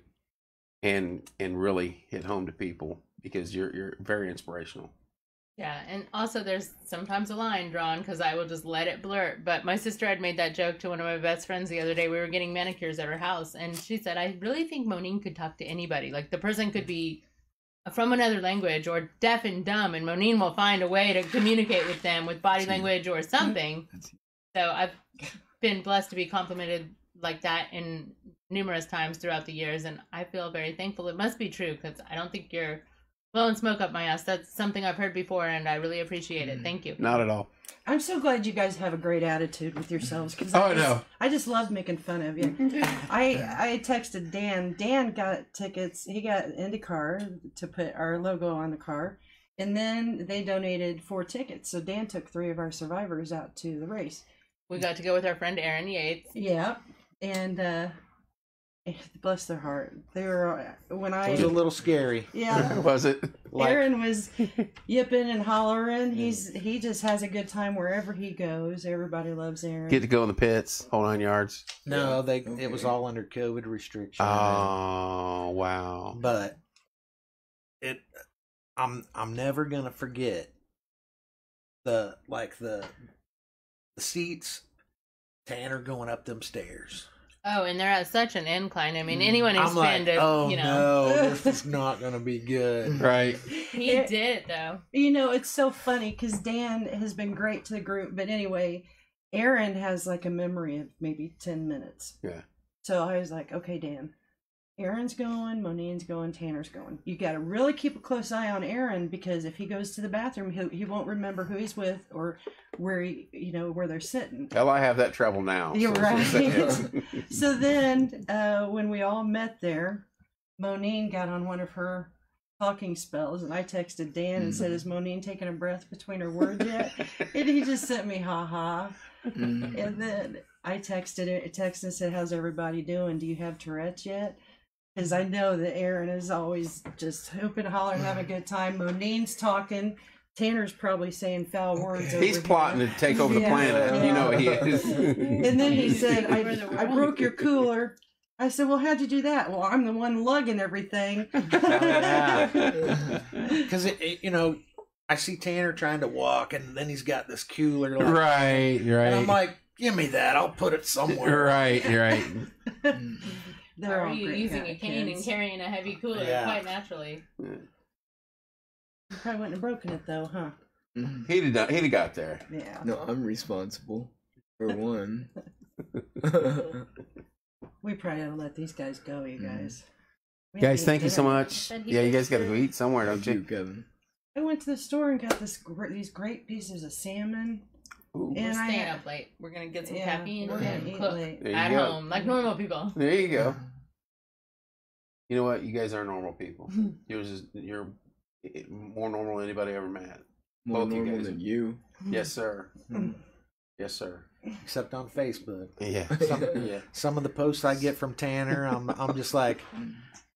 and really hit home to people, because you're very inspirational. Yeah, and also there's sometimes a line drawn because I will just let it blurt. But my sister had made that joke to one of my best friends the other day. We were getting manicures at her house, and she said, I really think Monique could talk to anybody. Like, the person could be from another language or deaf and dumb, and Monique will find a way to communicate with them with body language or something. So I've been blessed to be complimented like that in numerous times throughout the years, and I feel very thankful. It must be true, because I don't think you're blowing smoke up my ass. That's something I've heard before, and I really appreciate it. Thank you. Not at all. I'm so glad you guys have a great attitude with yourselves, because I just love making fun of you. I texted Dan. Dan got tickets. He got IndyCar to put our logo on the car, and then they donated 4 tickets. So Dan took 3 of our survivors out to the race. We got to go with our friend Erin Yates. Yeah, and bless their heart. They were It was a little scary. Yeah. Was it? Aaron was yipping and hollering. He just has a good time wherever he goes. Everybody loves Aaron. Get to go in the pits, whole 9 yards. No, it was all under COVID restrictions. Oh, wow. But I'm never gonna forget the seats, Tanner going up them stairs. Oh, and they're at such an incline. I mean, anyone who's been to, no, this is not going to be good. Right. He did, though. You know, it's so funny because Dan has been great to the group. But anyway, Aaron has like a memory of maybe 10 minutes. Yeah. So I was like, okay, Dan, Aaron's going, Monique's going, Tanner's going. You got to really keep a close eye on Aaron, because if he goes to the bathroom, he won't remember who he's with or where where they're sitting. Hell, I have that trouble now. You're so right. So then, when we all met there, Monique got on one of her talking spells, and I texted Dan and said, "Is Monique taking a breath between her words yet?" And he just sent me ha ha. And then I texted and said, "How's everybody doing? Do you have Tourette's yet?" Because I know that Aaron is always just hooping, hollering, having a good time. Monique's talking. Tanner's probably saying foul words. He's plotting to take over the planet. Yeah. You know he is. And then he said, I broke your cooler. I said, well, how'd you do that? Well, I'm the one lugging everything. Because, I see Tanner trying to walk, and then he's got this cooler. Like, right. And I'm like, give me that. I'll put it somewhere. Right. They're Are all you great using kind a of cane kids. and carrying a heavy cooler quite naturally? You probably wouldn't have broken it, though, huh? He'd have got there. Yeah. No, I'm responsible for one. We probably ought to let these guys go, you guys. Guys, thank you so dinner. much. Yeah, you guys got to go eat somewhere, don't You, you? Kevin. I went to the store and got these great pieces of salmon. Ooh. We're And staying up late. We're going to get some caffeine we're gonna and eat cook late. There you at go. home like normal people. There you go. You know what? You guys are normal people. You're more normal than anybody ever met. More Both you normal guys. than you. Yes, sir. Yes, sir. Except on Facebook. Yeah. Yeah. Some of the posts I get from Tanner, I'm just like,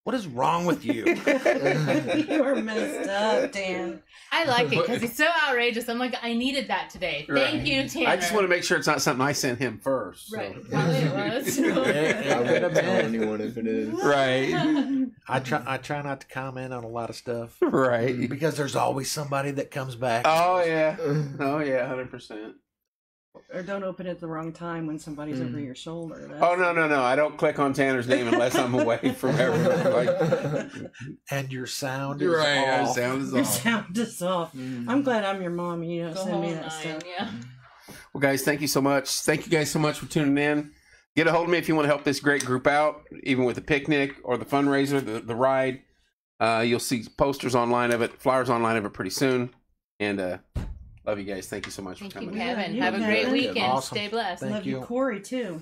what is wrong with you? You are messed up, Dan. I like it because he's so outrageous. I'm like, I needed that today. Thank you, Tanner. I just want to make sure it's not something I sent him first. So. Right. Probably it was. I wouldn't tell anyone if it is. Right. I try not to comment on a lot of stuff. Right. Because there's always somebody that comes back. Oh, yeah. Oh, yeah, 100%. Or don't open it at the wrong time when somebody's over your shoulder. Oh, no. I don't click on Tanner's name unless I'm away from everyone. And your sound is Right, our off. sound is Your off. sound is off. I'm glad I'm your mom and you don't Go send me home that 9, stuff. yeah. Well, guys, thank you so much. Thank you guys so much for tuning in. Get a hold of me if you want to help this great group out, even with the picnic or the fundraiser, the ride. You'll see posters online of it, flyers online of it pretty soon. And love you guys. Thank you so much Thank for you, coming. Kevin. you, Have a Kevin. great weekend. Awesome. Stay blessed. Thank Love you. you, Corey, too.